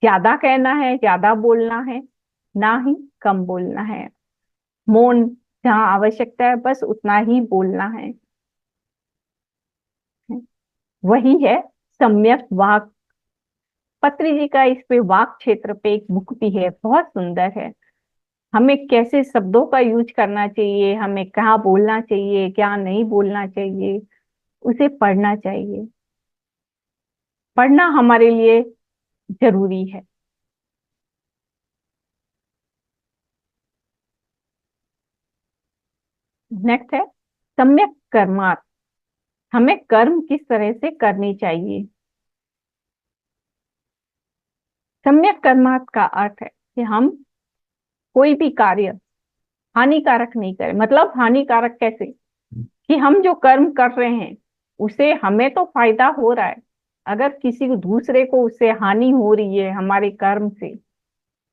ज्यादा कहना है, ज्यादा बोलना है, ना ही कम बोलना है। मौन जहाँ आवश्यकता है बस उतना ही बोलना है। वही है सम्यक वाक। पत्री जी का इस पे वाक क्षेत्र पे एक बुक भी है, बहुत सुंदर है। हमें कैसे शब्दों का यूज करना चाहिए, हमें कहाँ बोलना चाहिए, क्या नहीं बोलना चाहिए, उसे पढ़ना चाहिए। पढ़ना हमारे लिए जरूरी है। नेक्स्ट है सम्यक कर्मार्थ। हमें कर्म किस तरह से करनी चाहिए? सम्यक कर्मार्थ का अर्थ है कि हम कोई भी कार्य हानिकारक नहीं करें। मतलब हानिकारक कैसे, कि हम जो कर्म कर रहे हैं उसे हमें तो फायदा हो रहा है, अगर किसी दूसरे को उससे हानि हो रही है हमारे कर्म से,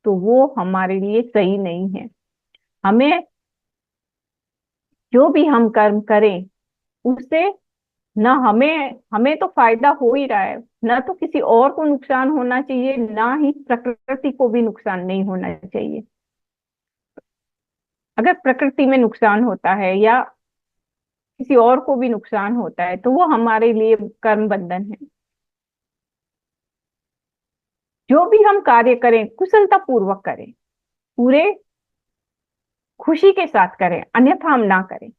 तो वो हमारे लिए सही नहीं है। हमें जो भी हम कर्म करें उससे ना हमें हमें तो फायदा हो ही रहा है, ना तो किसी और को नुकसान होना चाहिए, ना ही प्रकृति को भी नुकसान नहीं होना चाहिए। अगर प्रकृति में नुकसान होता है या किसी और को भी नुकसान होता है तो वो हमारे लिए कर्म बंधन है। जो भी हम कार्य करें कुशलता पूर्वक करें, पूरे खुशी के साथ करें, अन्यथा हम ना करें।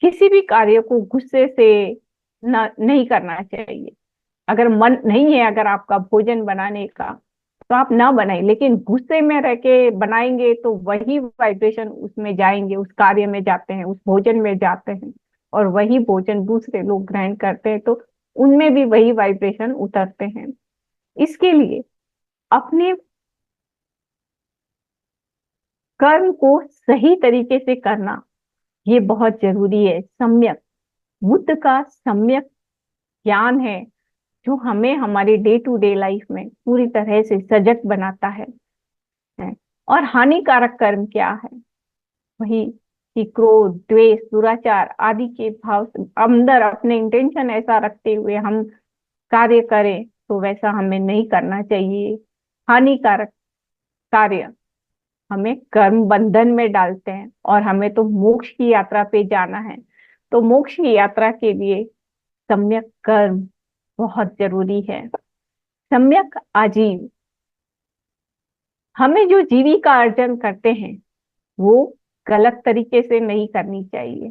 किसी भी कार्य को गुस्से से नहीं करना चाहिए। अगर मन नहीं है अगर आपका भोजन बनाने का, तो आप ना बनाएं, लेकिन गुस्से में रह के बनाएंगे तो वही वाइब्रेशन उसमें जाएंगे, उस कार्य में जाते हैं, उस भोजन में जाते हैं, और वही भोजन दूसरे लोग ग्रहण करते हैं तो उनमें भी वही वाइब्रेशन उतरते हैं। इसके लिए अपने कर्म को सही तरीके से करना ये बहुत जरूरी है। सम्यक बुद्ध का सम्यक ज्ञान है जो हमें हमारे डे टू डे लाइफ में पूरी तरह से सजग बनाता है। और हानिकारक कर्म क्या है? वही कि क्रोध, द्वेष, दुराचार आदि के भाव से अंदर अपने इंटेंशन ऐसा रखते हुए हम कार्य करें तो वैसा हमें नहीं करना चाहिए। हानिकारक कार्य हमें कर्म बंधन में डालते हैं, और हमें तो मोक्ष की यात्रा पे जाना है। तो मोक्ष की यात्रा के लिए सम्यक कर्म बहुत जरूरी है। सम्यक आजीव, हमें जो जीविका अर्जन करते हैं वो गलत तरीके से नहीं करनी चाहिए।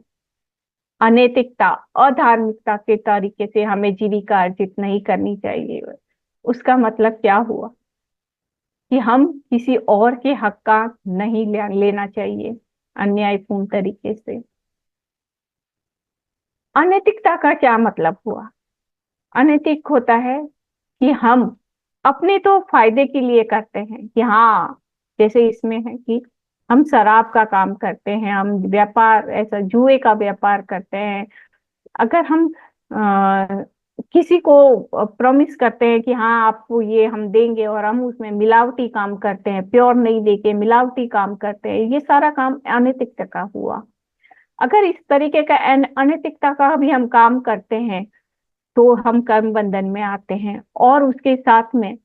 अनैतिकता, अधार्मिकता के तरीके से हमें जीविका अर्जित नहीं करनी चाहिए। उसका मतलब क्या हुआ कि हम किसी और के हक का नहीं लेना चाहिए अन्यायपूर्ण तरीके से। अनैतिकता का क्या मतलब हुआ? अनैतिक होता है कि हम अपने तो फायदे के लिए करते हैं कि हाँ, जैसे इसमें है कि हम शराब का काम करते हैं, हम व्यापार ऐसा जुए का व्यापार करते हैं। अगर हम किसी को प्रॉमिस करते हैं कि हाँ आपको ये हम देंगे, और हम उसमें मिलावटी काम करते हैं, प्योर नहीं देके मिलावटी काम करते हैं, ये सारा काम अनैतिकता का हुआ। अगर इस तरीके का अनैतिकता का भी हम काम करते हैं तो हम कर्म बंधन में आते हैं। और उसके साथ में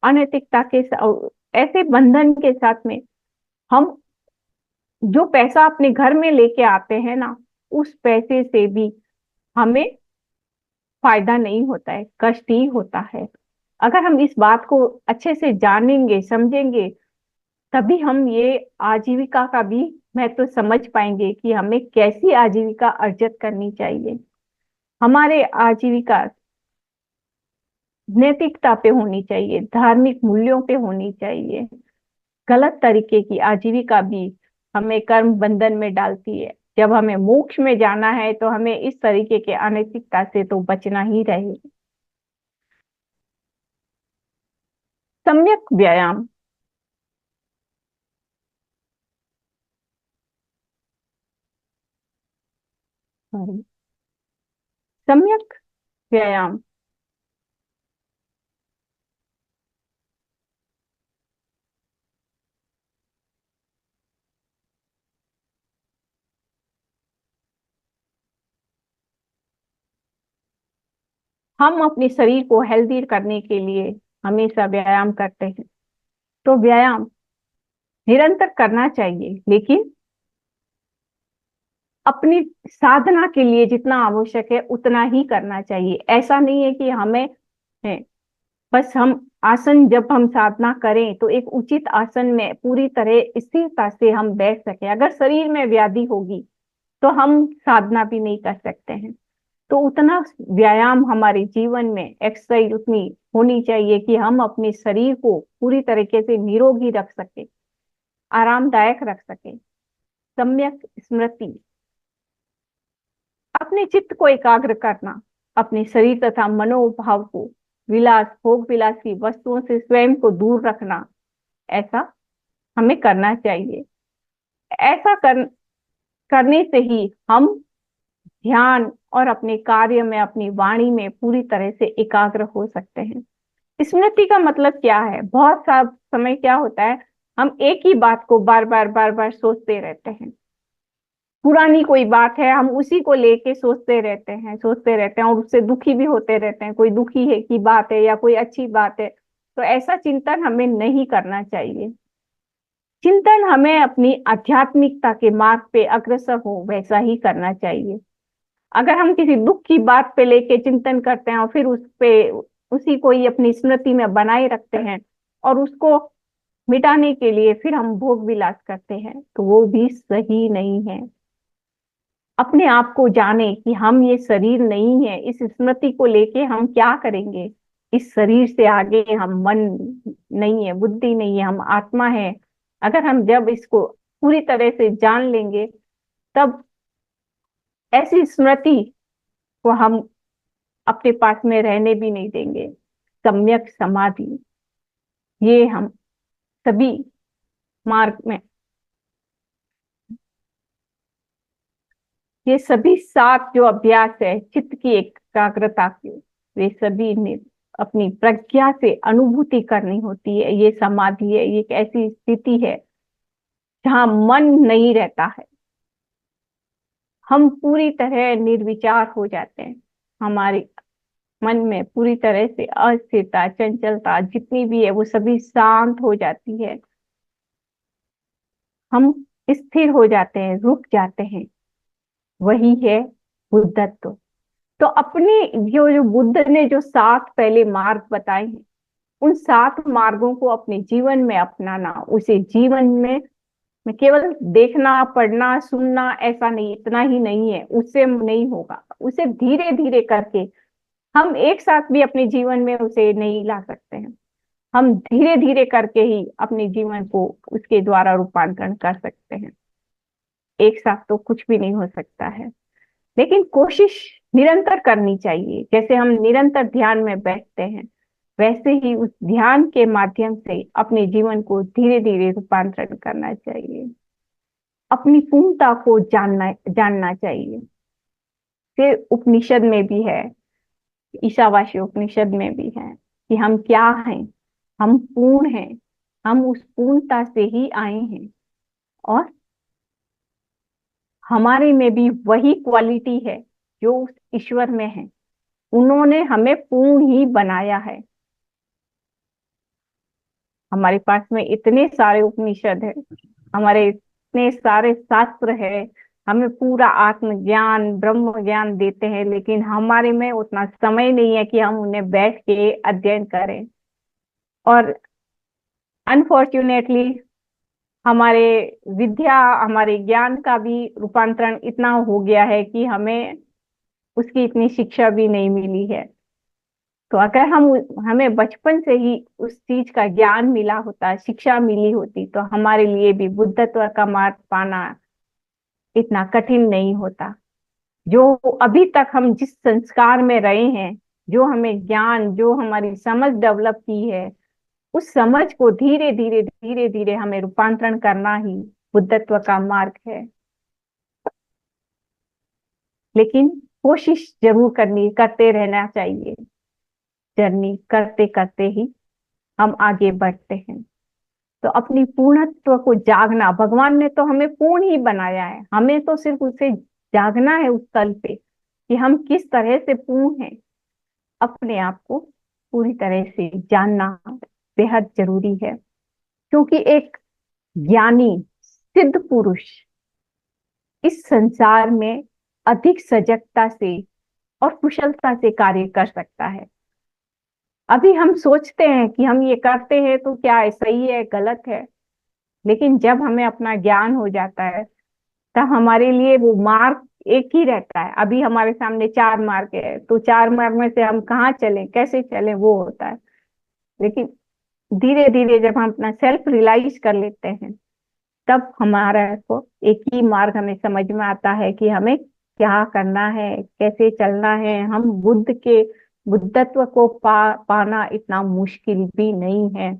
अनैतिकता के ऐसे बंधन के साथ में हम जो पैसा अपने घर में लेके आते हैं ना, उस पैसे से भी हमें फायदा नहीं होता है, कष्ट ही होता है। अगर हम इस बात को अच्छे से जानेंगे समझेंगे, तभी हम ये आजीविका का भी महत्व समझ पाएंगे कि हमें कैसी आजीविका अर्जित करनी चाहिए। हमारे आजीविका नैतिकता पे होनी चाहिए, धार्मिक मूल्यों पे होनी चाहिए। गलत तरीके की आजीविका भी हमें कर्म बंधन में डालती है। जब हमें मोक्ष में जाना है तो हमें इस तरीके के अनैतिकता से तो बचना ही रहेगा। सम्यक व्यायाम, सॉरी, सम्यक व्यायाम हम अपने शरीर को हेल्दी करने के लिए हमेशा व्यायाम करते हैं। तो व्यायाम निरंतर करना चाहिए, लेकिन अपनी साधना के लिए जितना आवश्यक है उतना ही करना चाहिए। ऐसा नहीं है कि हमें है, बस हम आसन जब हम साधना करें तो एक उचित आसन में पूरी तरह स्थिरता से हम बैठ सके। अगर शरीर में व्याधि होगी तो हम साधना भी नहीं कर सकते हैं। तो उतना व्यायाम हमारे जीवन में एक्सरसाइज उतनी होनी चाहिए कि हम अपने शरीर को पूरी तरीके से निरोगी रख सके, आरामदायक रख सके। सम्यक स्मृति, अपने चित्त को एकाग्र करना, अपने शरीर तथा मनोभाव को विलास भोग विलास की वस्तुओं से स्वयं को दूर रखना, ऐसा हमें करना चाहिए। ऐसा कर करने से ही हम ध्यान और अपने कार्य में, अपनी वाणी में पूरी तरह से एकाग्र हो सकते हैं। स्मृति का मतलब क्या है? बहुत सा समय क्या होता है, हम एक ही बात को बार बार सोचते रहते हैं। पुरानी कोई बात है, हम उसी को लेके सोचते रहते हैं और उससे दुखी भी होते रहते हैं। कोई दुखी है की बात है या कोई अच्छी बात है, तो ऐसा चिंतन हमें नहीं करना चाहिए। चिंतन हमें अपनी आध्यात्मिकता के मार्ग पे अग्रसर हो वैसा ही करना चाहिए। अगर हम किसी दुख की बात पे लेके चिंतन करते हैं और फिर उस पे उसी को ही अपनी स्मृति में बनाए रखते हैं और उसको मिटाने के लिए फिर हम भोग विलास करते हैं, तो वो भी सही नहीं है। अपने आप को जाने कि हम ये शरीर नहीं है। इस स्मृति को लेके हम क्या करेंगे? इस शरीर से आगे हम मन नहीं है, बुद्धि नहीं है, हम आत्मा है। अगर हम जब इसको पूरी तरह से जान लेंगे, तब ऐसी स्मृति को हम अपने पास में रहने भी नहीं देंगे। सम्यक समाधि, ये हम सभी मार्ग में, ये सभी 7 जो अभ्यास है चित्त की एकाग्रता के, वे सभी ने अपनी प्रज्ञा से अनुभूति करनी होती है। ये समाधि है, ये एक ऐसी स्थिति है जहां मन नहीं रहता है। हम पूरी तरह निर्विचार हो जाते हैं। हमारे मन में पूरी तरह से अस्थिरता, चंचलता जितनी भी है वो सभी शांत हो जाती है। हम स्थिर हो जाते हैं, रुक जाते हैं। वही है बुद्धत्व। तो अपने जो बुद्ध ने जो 7 पहले मार्ग बताए हैं, उन 7 मार्गों को अपने जीवन में अपनाना, उसे जीवन में केवल देखना, पढ़ना, सुनना, ऐसा नहीं, इतना ही नहीं है, उससे नहीं होगा। उसे धीरे धीरे करके हम एक साथ भी अपने जीवन में उसे नहीं ला सकते हैं। हम धीरे धीरे करके ही अपने जीवन को उसके द्वारा रूपांतरण कर सकते हैं। एक साथ तो कुछ भी नहीं हो सकता है, लेकिन कोशिश निरंतर करनी चाहिए। जैसे हम निरंतर ध्यान में बैठते हैं, वैसे ही उस ध्यान के माध्यम से अपने जीवन को धीरे धीरे रूपांतरण करना चाहिए। अपनी पूर्णता को जानना जानना चाहिए। फिर उपनिषद में भी है, ईशावास्य उपनिषद में भी है कि हम क्या हैं। हम पूर्ण हैं। हम उस पूर्णता से ही आए हैं और हमारे में भी वही क्वालिटी है जो उस ईश्वर में है। उन्होंने हमें पूर्ण ही बनाया है। हमारे पास में इतने सारे उपनिषद है, हमारे इतने सारे शास्त्र है, हमें पूरा आत्मज्ञान, ब्रह्म ज्ञान देते हैं, लेकिन हमारे में उतना समय नहीं है कि हम उन्हें बैठ के अध्ययन करें। और अनफॉर्चुनेटली हमारे विद्या, हमारे ज्ञान का भी रूपांतरण इतना हो गया है कि हमें उसकी इतनी शिक्षा भी नहीं मिली है। तो अगर हमें बचपन से ही उस चीज का ज्ञान मिला होता, शिक्षा मिली होती, तो हमारे लिए भी बुद्धत्व का मार्ग पाना इतना कठिन नहीं होता। जो अभी तक हम जिस संस्कार में रहे हैं, जो हमें ज्ञान, जो हमारी समझ डेवलप की है, उस समझ को धीरे धीरे धीरे धीरे हमें रूपांतरण करना ही बुद्धत्व का मार्ग है। लेकिन कोशिश जरूर करते रहना चाहिए। जर्नी करते करते ही हम आगे बढ़ते हैं। तो अपनी पूर्णत्व को जागना, भगवान ने तो हमें पूर्ण ही बनाया है, हमें तो सिर्फ उसे जागना है उस तल पे कि हम किस तरह से पूर्ण हैं। अपने आप को पूरी तरह से जानना बेहद जरूरी है, क्योंकि एक ज्ञानी सिद्ध पुरुष इस संसार में अधिक सजगता से और कुशलता से कार्य कर सकता है। अभी हम सोचते हैं कि हम ये करते हैं तो क्या है, सही है, गलत है, लेकिन जब हमें अपना ज्ञान हो जाता है, तब हमारे लिए वो मार्ग एक ही रहता है। अभी हमारे सामने 4 मार्ग है, तो 4 मार्ग में से हम कहाँ चलें, कैसे चलें, वो होता है। लेकिन धीरे धीरे जब हम अपना सेल्फ रियलाइज कर लेते हैं, तब हमारा को एक ही मार्ग हमें समझ में आता है कि हमें क्या करना है, कैसे चलना है। हम बुद्धत्व को पाना इतना मुश्किल भी नहीं है।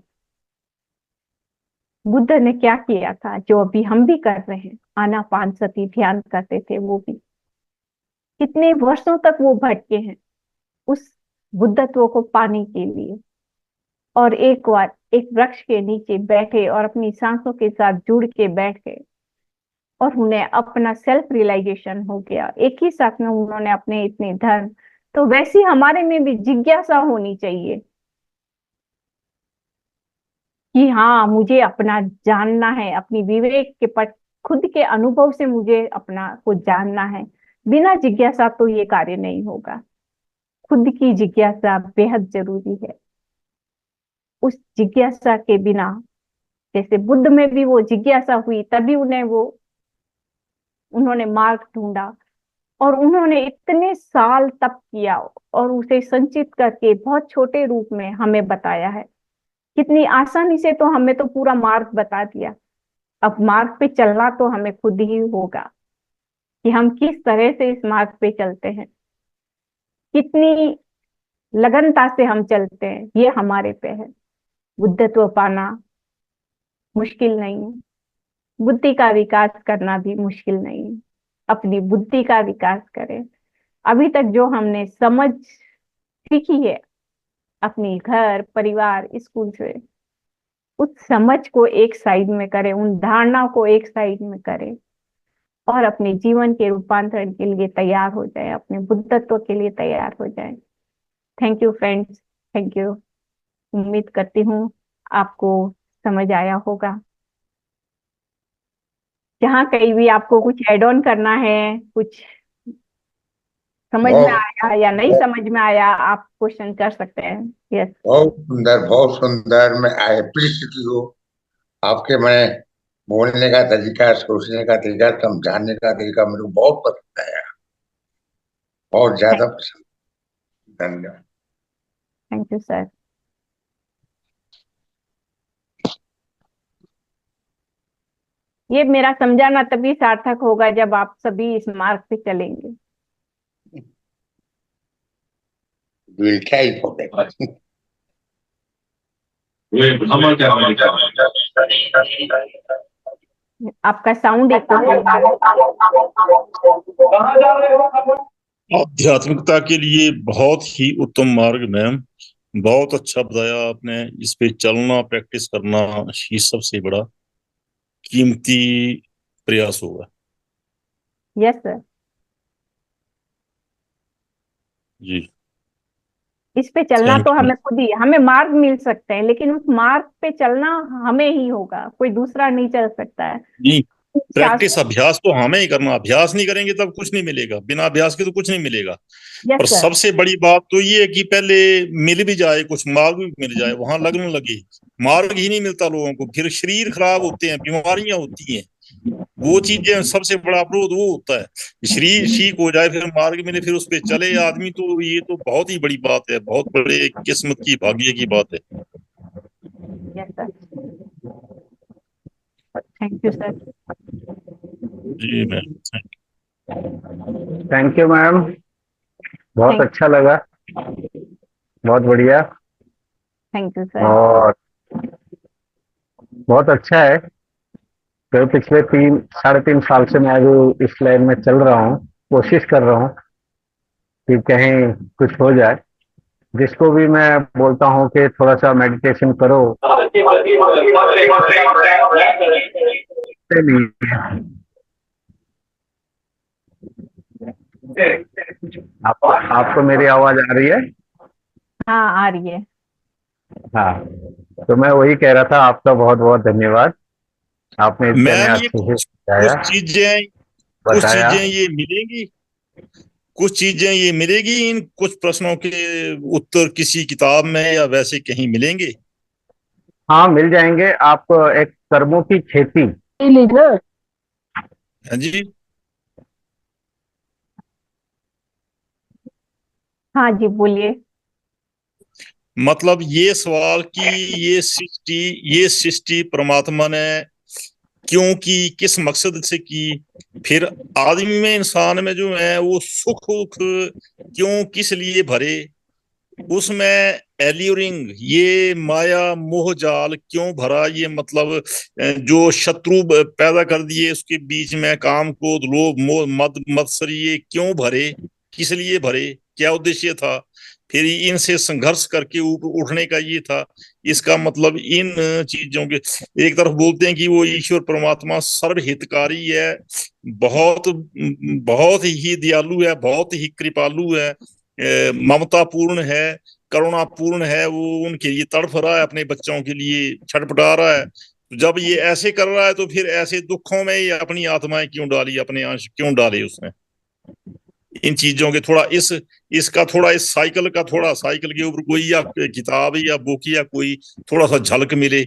बुद्ध ने क्या किया था जो अभी हम भी कर रहे हैं, आनापानसती ध्यान करते थे, वो भी कितने वर्षों तक वो भटके हैं उस बुद्धत्व को पाने के लिए। और एक बार एक वृक्ष के नीचे बैठे और अपनी सांसों के साथ जुड़ के बैठ गए और उन्हें अपना सेल्फ रियलाइजेशन हो गया। एक ही साथ में उन्होंने अपने इतने धर्म, तो वैसे ही हमारे में भी जिज्ञासा होनी चाहिए कि हाँ, मुझे अपना जानना है, अपनी विवेक के पट खुद के अनुभव से मुझे अपना को जानना है। बिना जिज्ञासा तो ये कार्य नहीं होगा। खुद की जिज्ञासा बेहद जरूरी है। उस जिज्ञासा के बिना, जैसे बुद्ध में भी वो जिज्ञासा हुई तभी उन्होंने मार्ग ढूंढा, और उन्होंने इतने साल तप किया और उसे संचित करके बहुत छोटे रूप में हमें बताया है। कितनी आसानी से तो हमें तो पूरा मार्ग बता दिया। अब मार्ग पे चलना तो हमें खुद ही होगा कि हम किस तरह से इस मार्ग पे चलते हैं, कितनी लगनता से हम चलते हैं, ये हमारे पे है। बुद्धत्व पाना मुश्किल नहीं है, बुद्धि का विकास करना भी मुश्किल नहीं है। अपनी बुद्धि का विकास करें। अभी तक जो हमने समझ सीखी है अपनी घर परिवार स्कूल से, उस समझ को एक साइड में करें, उन धारणा को एक साइड में करें और अपने जीवन के रूपांतरण के लिए तैयार हो जाए, अपने बुद्धत्व के लिए तैयार हो जाए। Thank you friends, thank you. उम्मीद करती हूँ आपको समझ आया होगा। जहाँ कहीं भी आपको कुछ ऐड ऑन करना है, कुछ समझ में बहुत आया या नहीं समझ में आया, आप क्वेश्चन कर सकते हैं। यस। बहुत सुंदर। मैं आई अप्रिशिएट यू। आपके मैं बोलने का तरीका, सोचने का तरीका, समझाने का तरीका मेरे को बहुत पसंद आया, बहुत ज्यादा पसंद। धन्यवाद। Thank you sir. ये मेरा समझाना तभी सार्थक होगा जब आप सभी इस मार्ग पे चलेंगे। Will try for that. आपका साउंड एक तो आध्यात्मिकता के लिए बहुत ही उत्तम मार्ग मैम, बहुत अच्छा बताया आपने। इस पे चलना, प्रैक्टिस करना ही सबसे बड़ा कीमती प्रयास होगा। Yes sir. जी, इस पे चलना थैंक तो यू। हमें खुद ही, हमें मार्ग मिल सकते हैं लेकिन उस मार्ग पे चलना हमें ही होगा, कोई दूसरा नहीं चल सकता है। नहीं, प्रैक्टिस, शास्त्र। अभ्यास तो हमें ही करना। अभ्यास नहीं करेंगे तब कुछ नहीं मिलेगा, बिना अभ्यास के तो कुछ नहीं मिलेगा। यस और सर। सबसे बड़ी बात तो ये है कि पहले मिल भी जाए, कुछ मार्ग भी मिल जाए, वहां लगने लगे। मार्ग ही नहीं मिलता लोगों को, फिर शरीर खराब होते हैं, बीमारियां होती हैं। वो चीजें सबसे बड़ा अवरोध वो होता है। शरीर ठीक हो जाए, फिर मार्ग मिले, फिर उस पर चले आदमी, तो ये तो बहुत ही बड़ी बात है, बहुत बड़े किस्मत की, भाग्य की बात है। Yes sir. Thank you sir. जी मैम, थैंक यू मैम, बहुत थैंक अच्छा लगा, बहुत बढ़िया। Thank you sir. और बहुत अच्छा है। तो पिछले 3 साढ़े 3 साल से मैं अभी इस लाइन में चल रहा हूँ, कोशिश कर रहा हूँ कि कहीं कुछ हो जाए। जिसको भी मैं बोलता हूँ कि थोड़ा सा मेडिटेशन करो, नहीं है। आपको मेरी आवाज आ रही है? हाँ आ रही है। हाँ, तो मैं वही कह रहा था, आपका बहुत बहुत धन्यवाद। आपने इतने मैम ये अच्छे से कुछ समझाया, कुछ बताया। चीजें ये मिलेंगी, कुछ चीजें ये मिलेगी, इन कुछ प्रश्नों के उत्तर किसी किताब में या वैसे कहीं मिलेंगे? हाँ, मिल जाएंगे। आप एक कर्मों की खेती लीजिए। हाँ जी। हाँ जी बोलिए। मतलब ये सवाल कि ये सृष्टि परमात्मा ने क्यों की, किस मकसद से की, फिर आदमी में, इंसान में जो है वो सुख उख क्यों, किस लिए भरे, उसमें एल्यूरिंग, ये माया मोह जाल क्यों भरा, ये मतलब जो शत्रु पैदा कर दिए उसके बीच में काम क्रोध लोभ मोह मद मत्सर, ये क्यों भरे, किस लिए भरे, क्या उद्देश्य था, फिर इनसे संघर्ष करके ऊपर उठने का ये था। इसका मतलब इन चीजों के, एक तरफ बोलते हैं कि वो ईश्वर परमात्मा सर्वहितकारी है, बहुत बहुत ही दयालु है, बहुत ही कृपालु है, ममतापूर्ण है, करुणापूर्ण है, वो उनके लिए तड़फ रहा है, अपने बच्चों के लिए छटपटा रहा है। तो जब ये ऐसे कर रहा है तो फिर ऐसे दुखों में ये अपनी आत्माएं क्यों डाली, अपने अंश क्यों डाले उसने। इन चीजों के थोड़ा इसका थोड़ा इस साइकिल का, थोड़ा साइकिल के ऊपर कोई या किताब या बुक या कोई थोड़ा सा झलक मिले।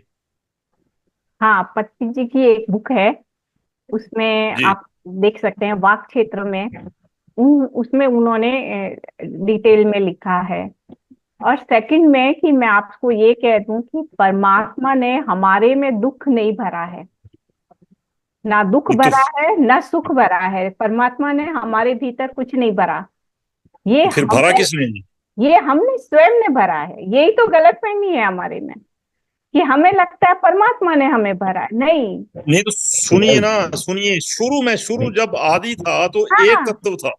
हाँ, पत्ती जी की एक बुक है, उसमें जी। आप देख सकते हैं, वाक क्षेत्र में उसमें उन्होंने डिटेल में लिखा है। और सेकंड में कि मैं आपको ये कह दूं कि परमात्मा ने हमारे में दुख नहीं भरा है, ना दुख तो भरा है ना सुख भरा है। परमात्मा ने हमारे भीतर कुछ नहीं भरा, ये फिर भरा हमने किसने? ये हमने स्वयं ने भरा है। यही तो गलतफहमी है हमारे में, कि हमें लगता है परमात्मा ने हमें भरा है। नहीं। नहीं तो सुनिए ना, सुनिए, शुरू जब आदि था तो एक हाँ तत्व था,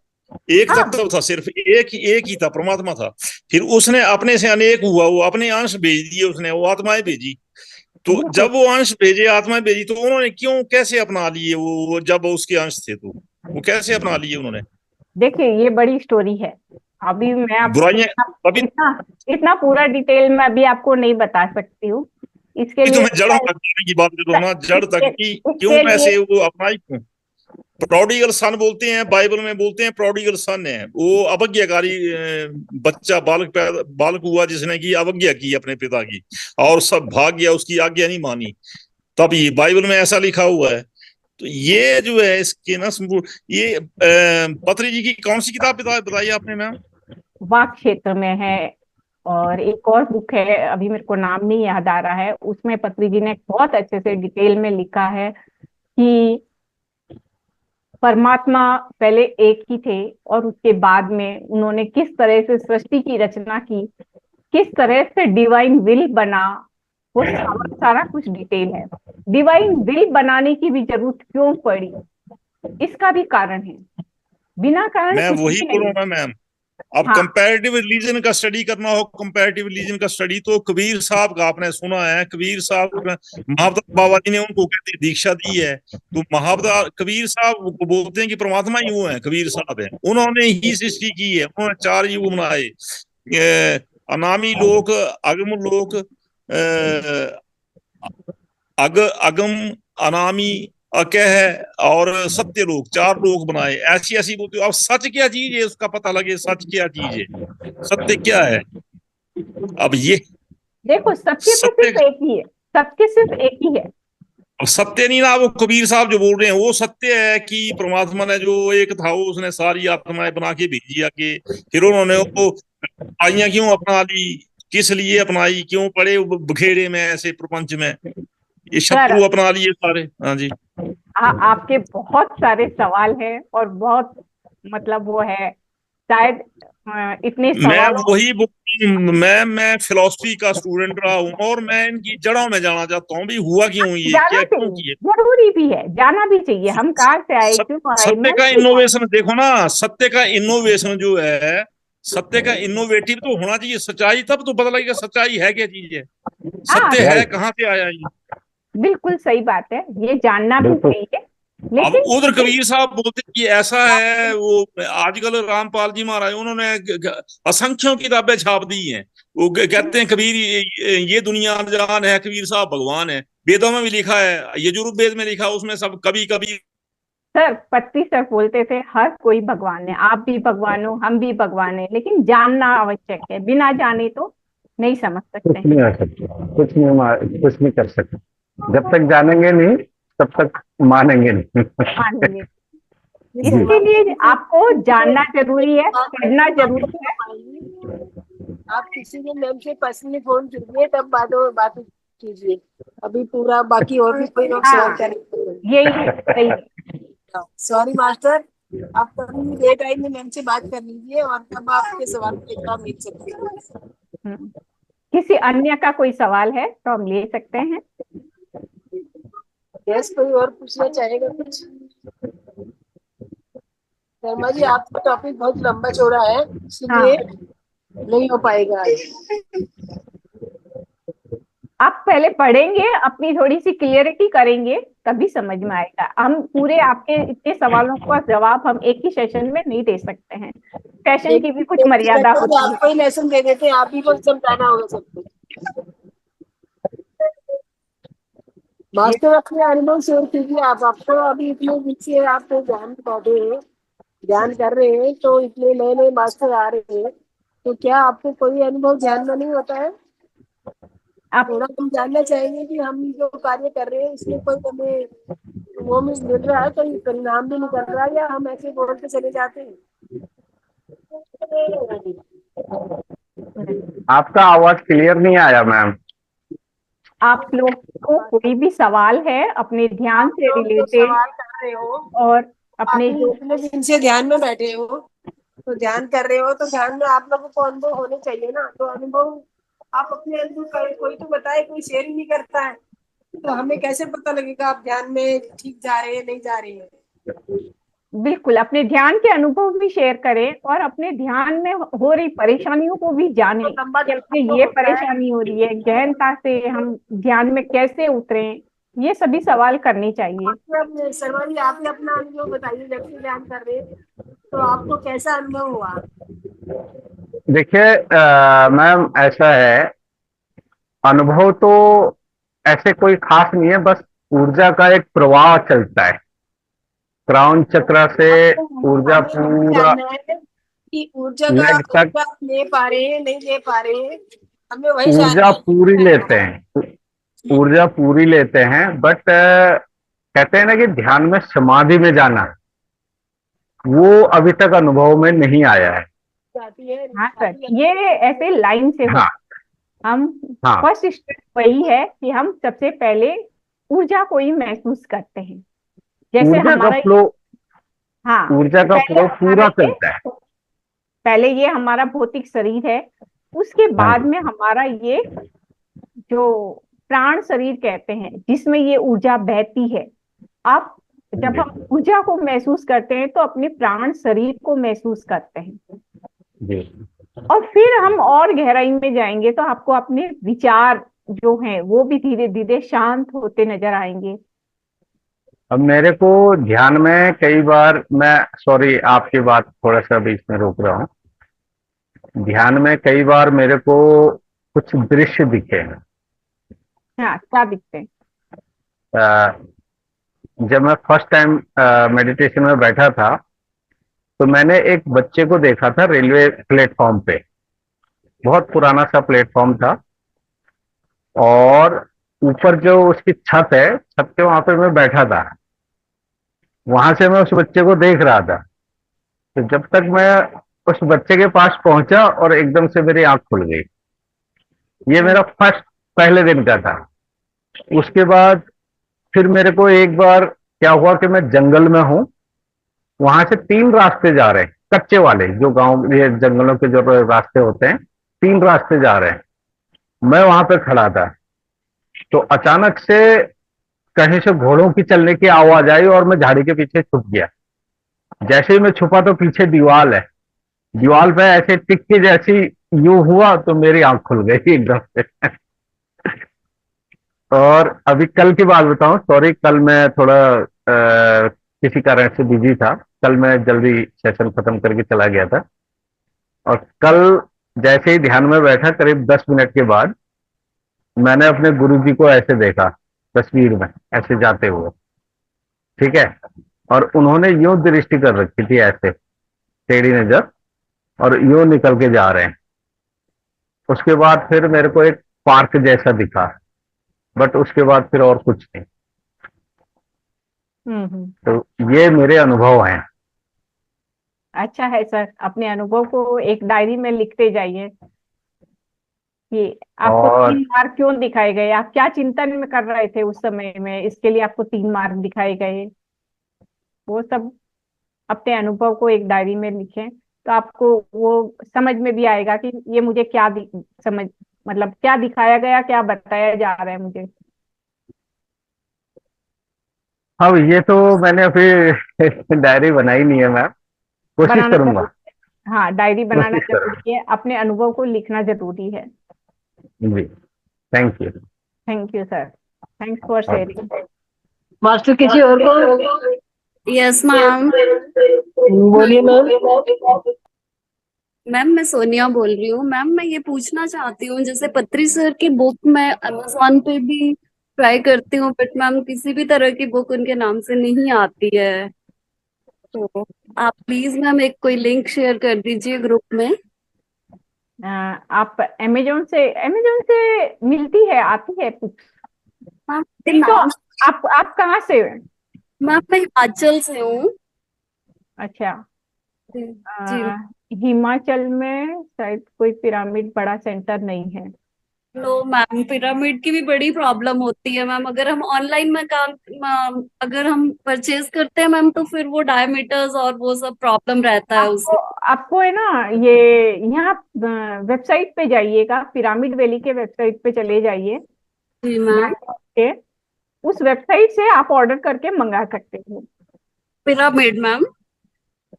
एक हाँ, तत्व था, सिर्फ एक ही था, परमात्मा था। फिर उसने अपने से अनेक हुआ, वो अपने अंश भेज दिए, उसने वो आत्माएं भेजी। तो बिल्कुल। जब वो अंश भेजे, आत्माएं भेजी, तो उन्होंने क्यों कैसे अपना लिए वो जब उसके अंश थे तो वो कैसे अपना लिए उन्होंने? देखिए, ये बड़ी स्टोरी है। अभी मैं आपको बुराइयां तभी इतना इतना पूरा डिटेल में अभी आपको नहीं बता सकती हूँ। इसके तो लिए मैं जड़ों तक जाने की बात करूँ ना, जड़ तक इसके की क्यों इसके लिए ऐसे वो अपनाई क्यों? प्रोडिगल सन बोलते हैं, बाइबल में बोलते हैं प्रोडिगल सन है वो अवज्ञाकारी बच्चा, बालक हुआ जिसने की अवज्ञा की अपने पिता की, और सब भाग गया, उसकी आज्ञा नहीं मानी। तब ये बाइबल में ऐसा लिखा हुआ है। तो ये जो है इसके ना ये पत्री जी की कौन सी किताब बताई आपने मैम? वाक क्षेत्र में है। और एक और बुक है, अभी मेरे को नाम नहीं याद आ रहा है, उसमें पत्री जी ने बहुत अच्छे से डिटेल में लिखा है कि परमात्मा पहले एक ही थे, और उसके बाद में उन्होंने किस तरह से सृष्टि की रचना की, किस तरह से डिवाइन विल बना, वो सारा सारा कुछ डिटेल है। डिवाइन विल बनाने की भी जरूरत क्यों पड़ी, इसका भी कारण है। बिना कारण मैं कुछ वही भी बोल नहीं। रहा हूँ ना मैम, अब हाँ कंपैरेटिव रिलीजन का स्टडी करना हो, कंपैरेटिव रिलीजन का स्टडी तो कबीर साहब का आपने सुना है, कबीर साहब महावतार बाबा जी ने उनको कहते दीक्षा दी है, तो महावतार कबीर साहब को बोलते हैं कि परमात्मा ही वो है, कबीर साहब है, उन्होंने ही सृष्टि की है, उन्होंने 4 युग बनाए, अनामी लोक, अगम लोक, अगम, अनामी, अकह और सत्य लोक, 4 लोक बनाए। ऐसी ऐसी बोलते हो। अब सच क्या चीज है उसका पता लगे, सच क्या चीज है, सत्य क्या है। अब ये देखो, सत्य तो सत्य, सिर्फ एक ही है, सत्य सिर्फ एक ही है। अब सत्य नहीं ना, वो कबीर साहब जो बोल रहे हैं वो सत्य है कि परमात्मा ने जो एक था वो उसने सारी आत्माएं बना के भेजी आके, फिर उन्होंने वो आइयां क्यों अपना ली, किस लिए अपनाई, क्यों पड़े बखेड़े में ऐसे प्रपंच में, ये सर, शत्रु अपना लिए सारे। हाँ जी। आपके बहुत सारे सवाल हैं, और बहुत मतलब वो है, शायद इतने मैं सवालों। वही बुक, मैं फिलोसफी का स्टूडेंट रहा हूँ और मैं इनकी जड़ों में जाना चाहता हूँ भी हुआ क्यों, ये जाना क्या क्यों चाहिए, किए। जरूरी भी है, जाना भी चाहिए। हम कहाँ से आए, क्यों आए, सत्य मैंने का भी जाना। इनोवेशन देखो ना, सत्य का इनोवेशन जो है, सत्य का इनोवेटिव तो होना चाहिए, सच्चाई तब तो पता लगेगा सच्चाई है क्या चीज है, हाँ, सत्य है कहाँ से आया ये। बिल्कुल सही बात है, ये जानना भी बिल्कुल। चाहिए। अब लेकिन उधर कबीर साहब बोलते कि ऐसा है, वो आजकल रामपाल जी महाराज उन्होंने असंख्यों किताबें छाप दी हैं, वो कहते हैं कबीर ये दुनिया जान है, कबीर साहब भगवान है, वेदों में भी लिखा है, यजुर्वेद में लिखा, उसमें सब कभी कभी। सर, पत्ती सर बोलते थे हर कोई भगवान है, आप भी भगवान हो, हम भी भगवान है, लेकिन जानना आवश्यक है, बिना जाने तो नहीं समझ कुछ सकते हैं। नहीं आ सकता, कुछ नहीं कर सकते, जब तक जानेंगे नहीं तब तक मानेंगे नहीं। मानेंगे। जी। इसके लिए आपको जानना जरूरी है, पढ़ना जरूरी है। आप किसी ने मैम से पर्सनली फोन कीजिए, तब बात कीजिए। अभी पूरा बाकी और भी कोई लोग सवाल हाँ, करेंगे। यही है, सही है। सॉरी मास्टर, आप कभी लेट टाइम में मैम से बात कर लीजिए और तब आपके सवाल का जवाब मिल सकते हैं। हम्म। किसी अन्य का कोई सवाल है तो हम ले सकते हैं। यस, कोई और पूछना चाहेगा कुछ? शर्मा जी, आपका टॉपिक बहुत लंबा चौड़ा है, इसलिए हाँ, नहीं हो पाएगा आज। आप पहले पढ़ेंगे, अपनी थोड़ी सी क्लियरिटी करेंगे, तभी समझ में आएगा। हम पूरे आपके इतने सवालों का जवाब हम एक ही सेशन में नहीं दे सकते हैं, सेशन की भी कुछ मर्यादा होती है। आपको ही लेसन दे देते हैं, आप ही को समझाना होगा सब कुछ। मास्टर अपने अनुभव शेयर कीजिए। आप आपको अभी इतने दिन से आप तो ध्यान बैठे हैं, ध्यान कर रहे हैं, तो इतने नए नए मास्टर आ रहे हैं, तो क्या आपको कोई अनुभव ध्यान में नहीं होता है? आप थोड़ा हम जानना चाहेंगे कि हम जो कार्य कर रहे हैं इसमें कोई हमें वो मिल रहा है, कोई परिणाम भी निकल रहा है, या हम ऐसे बोल के चले जाते हैं? आपका आवाज क्लियर नहीं आया मैम। आप लोग को कोई भी सवाल है अपने ध्यान से लोग जो रिलेटेड सवाल कर रहे हो, और अपने अभी जो इतने दिन से ध्यान में बैठे हो, तो ध्यान कर रहे हो, तो ध्यान में आप लोगों को अनुभव होने चाहिए ना। तो अनुभव आप अपने अनुभव कोई तो बताए, कोई शेयर ही नहीं करता है, तो हमें कैसे पता लगेगा आप ध्यान में ठीक जा रहे हैं नहीं जा रहे हैं? बिल्कुल अपने ध्यान के अनुभव भी शेयर करें और अपने ध्यान में हो रही परेशानियों को भी जानें तो लंबा कि अपने तो ये होता है। परेशानी हो रही है, गहनता से हम ध्यान में कैसे उतरें, ये सभी सवाल करने चाहिए। शर्मा जी, आप ही अपना अनुभव बताइए। जब से ध्यान कर रहे हैं, तो आपको कैसा अनुभव हुआ? देखिए मैम, ऐसा है, अनुभव तो ऐसे कोई खास नहीं है, बस ऊर्जा का एक प्रवाह चलता है क्राउन चक्र से। ऊर्जा हमें यही पूरा जानना है कि ऊर्जा का लेग तक, ऊर्जा ले पा रहे हैं नहीं ले पा रहे हैं, हमें वही ऊर्जा जानना पूरी लेते है। हैं, ऊर्जा पूरी लेते हैं, बट कहते हैं ना कि ध्यान में समाधि में जाना, वो अभी तक अनुभव में नहीं आया है। जाती है हाँ सर, ये ऐसे लाइन से हाँ, होता। हम हाँ, फर्स्ट स्टेप वही है कि हम सबसे पहले ऊर्जा को ही महसूस करते हैं, जैसे ऊर्जा का हमारा फ्लो, हाँ, ऊर्जा का पहले फ्लो हमारा पूरा ये चलता है। पहले ये हमारा भौतिक शरीर है, उसके हाँ बाद जी, में हमारा ये जो प्राण शरीर कहते हैं जिसमें ये ऊर्जा बहती है। आप जब जी, हम ऊर्जा को महसूस करते हैं तो अपने प्राण शरीर को महसूस करते हैं, जी। और फिर हम और गहराई में जाएंगे तो आपको अपने विचार जो हैं वो भी धीरे धीरे शांत होते नजर आएंगे। अब मेरे को ध्यान में कई बार, मैं सॉरी आपकी बात थोड़ा सा बीच में रोक रहा हूँ, ध्यान में कई बार मेरे को कुछ दृश्य दिखे हैं। हाँ, क्या दिखते हैं? अ, जब मैं फर्स्ट टाइम मेडिटेशन में बैठा था, तो मैंने एक बच्चे को देखा था रेलवे प्लेटफॉर्म पे। बहुत पुराना सा प्लेटफॉर्म था, और ऊपर जो उसकी छत है, छत के वहां पे मैं बैठा था। वहां से मैं उस बच्चे को देख रहा था। तो जब तक मैं उस बच्चे के पास पहुंचा और एकदम से मेरी आंख खुल गई। ये मेरा फर्स्ट, पहले दिन का था। उसके बाद फिर मेरे को एक बार क्या हुआ कि मैं जंगल में हूं, वहां से तीन रास्ते जा रहे हैं, कच्चे वाले, जो गांव ये जंगलों के जो रास्ते होते हैं, तीन रास्ते जा रहे हैं। मैं वहां पे खड़ा था, तो अचानक से कहीं से घोड़ों की चलने की आवाज आई और मैं झाड़ी के पीछे छुप गया। जैसे ही मैं छुपा तो पीछे दीवार है, दीवार पे ऐसे टिक के जैसी यूं हुआ तो मेरी आंख खुल गई एकदम से। और अभी कल की बात बताऊं, सॉरी, कल मैं थोड़ा किसी कारण से बिजी था। कल मैं जल्दी सेशन खत्म करके चला गया था, और कल जैसे ही ध्यान में बैठा करीब 10 मिनट के बाद मैंने अपने गुरुजी को ऐसे देखा, तस्वीर में ऐसे जाते हुए। ठीक है, और उन्होंने यूं दृष्टि कर रखी थी, ऐसे टेढ़ी नजर, और यूं निकल के जा रहे हैं। उसके बाद फिर मेरे को एक पार्क जैसा दिखा, बट उसके बाद फिर और कुछ नहीं। हम्म। तो ये मेरे अनुभव हैं। अच्छा है सर, अपने अनुभव को एक डायरी में लिखते जाइए कि आपको और 3 मार्क क्यों दिखाए गए, आप क्या चिंतन में कर रहे थे उस समय में, इसके लिए आपको 3 मार्क दिखाए गए। वो सब अपने अनुभव को एक डायरी में लिखें तो आपको वो समझ में भी आएगा कि ये मुझे क्या समझ मतलब क्या दिखाया गया, क्या बताया जा रहा है मुझे? अब ये तो मैंने अभी डायरी बनाई नहीं है मैम, कोशिश बनाना करूंगा। जरूरी है, हाँ डायरी बनाना कोशिश करूंगा। जरूरी है, अपने अनुभव को लिखना जरूरी है। जी, thank you. Thank you sir, thanks for sharing. Master किसी और को? Yes ma'am. बोलिए मैम। मैम मैं सोनिया बोल रही हूँ। मैम मैं ये पूछना चाहती हूँ, जैसे पत्री सर की बुक मैं अमेजोन पे भी ट्राई करती हूँ, बट मैम किसी भी तरह की बुक उनके नाम से नहीं आती है। तो आप प्लीज मैम एक कोई लिंक शेयर कर दीजिए ग्रुप में। आप अमेजोन से मिलती है, आती है कुछ? मैम के नहीं तो नाम। आप कहाँ से? मैम मैं हिमाचल से हूँ। अच्छा। जी जी। अ, हिमाचल में शायद कोई पिरामिड बड़ा सेंटर नहीं है। नो मैम, पिरामिड की भी बड़ी प्रॉब्लम होती है मैम। अगर हम ऑनलाइन में अगर हम परचेज करते हैं मैम, तो फिर वो डायमीटर्स और वो सब प्रॉब्लम रहता है आपको उसमें। आपको है ना, ये यहाँ वेबसाइट पे जाइएगा, पिरामिड वैली के वेबसाइट पे चले जाइए जी मैम। बैंगलोर के। उस वेबसाइट से आप ऑर्डर करके मंगा सकते हो। Pyramid ma'am.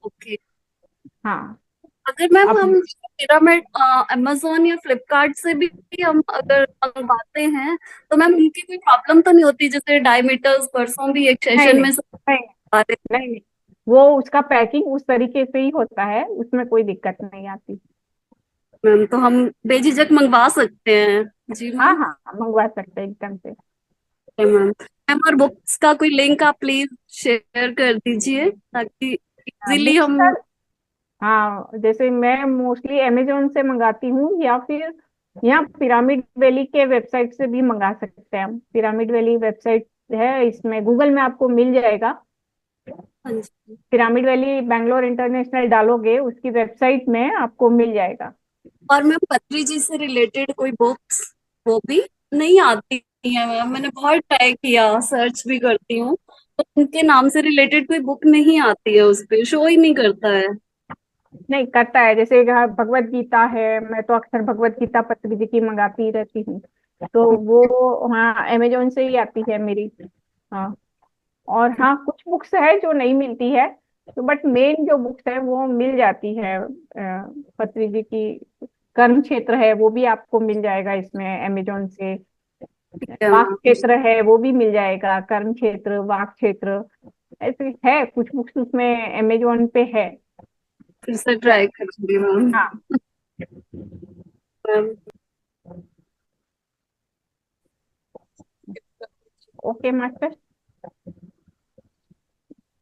ओके। हाँ। अगर मैम आप हम पिरामिड अमेजोन या फ्लिपकार्ट से भी हम अगर मंगवाते हैं, तो मैम उनकी कोई प्रॉब्लम तो नहीं होती? जैसे डायमीटर्स परसों भी एक नहीं सेशन नहीं में सब नहीं बता रहे थे। नहीं नहीं, वो उसका पैकिंग उस तरीके से ही होता है, उसमें कोई दिक्कत नहीं आती। मैम तो हम बेझिझक मंगवा सकते हैं? जी हाँ मैम। हाँ, मंगवा सकते हैं एकदम से। Okay ma'am. मैम और बुक्स का कोई लिंक आप प्लीज शेयर कर दीजिए, ताकि इजीली बुक्स हम। का, हाँ जैसे मैं मोस्टली अमेजोन से मंगाती हूँ, या फिर यहाँ पिरामिड वैली के वेबसाइट से भी मंगा सकते हैं हम। पिरामिड वैली वेबसाइट है, इसमें गूगल में आपको मिल जाएगा। हाँ जी। पिरामिड वैली बैंगलोर इंटरनेशनल डालोगे, उसकी वेबसाइट में आपको मिल जाएगा। और मैम पत्री जी से रिलेटेड कोई बुक्स वो भी नहीं आती है मैम। मैंने बहुत ट्राई किया, सर्च भी करती हूँ, तो उनके नाम से रिलेटेड कोई बुक नहीं आती है, उस पे शो ही नहीं करता है। नहीं करता है, जैसे यहाँ भगवत गीता है, मैं तो अक्सर भगवत गीता पत्री जी की मंगाती रहती हूँ, तो वो हाँ अमेजोन से ही आती है मेरी। हाँ। और हाँ कुछ बुक्स है जो नहीं मिलती है, तो बट मेन जो बुक्स है वो मिल जाती है। पत्री जी की कर्म क्षेत्र है, वो भी आपको मिल जाएगा इसमें अमेजोन से। ठीक है वाक मैम। क्षेत्र है, वो भी मिल जाएगा, कर्म क्षेत्र, वाक क्षेत्र, ऐसे है कुछ बुक्स उसमें अमेजोन पे है। फिर से ट्राई करूंगी मैम। हाँ। मैम ओके मास्टर,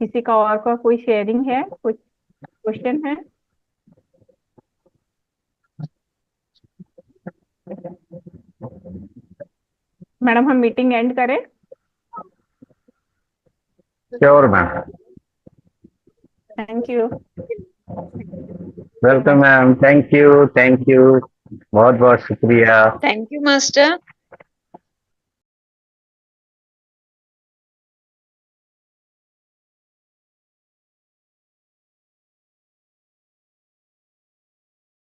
किसी का और का कोई शेयरिंग है, कुछ क्वेश्चन है? मैडम हम मीटिंग एंड करें? Sure ma'am. Thank you. Welcome ma'am, thank you, thank you, बहुत बहुत शुक्रिया। Thank you master.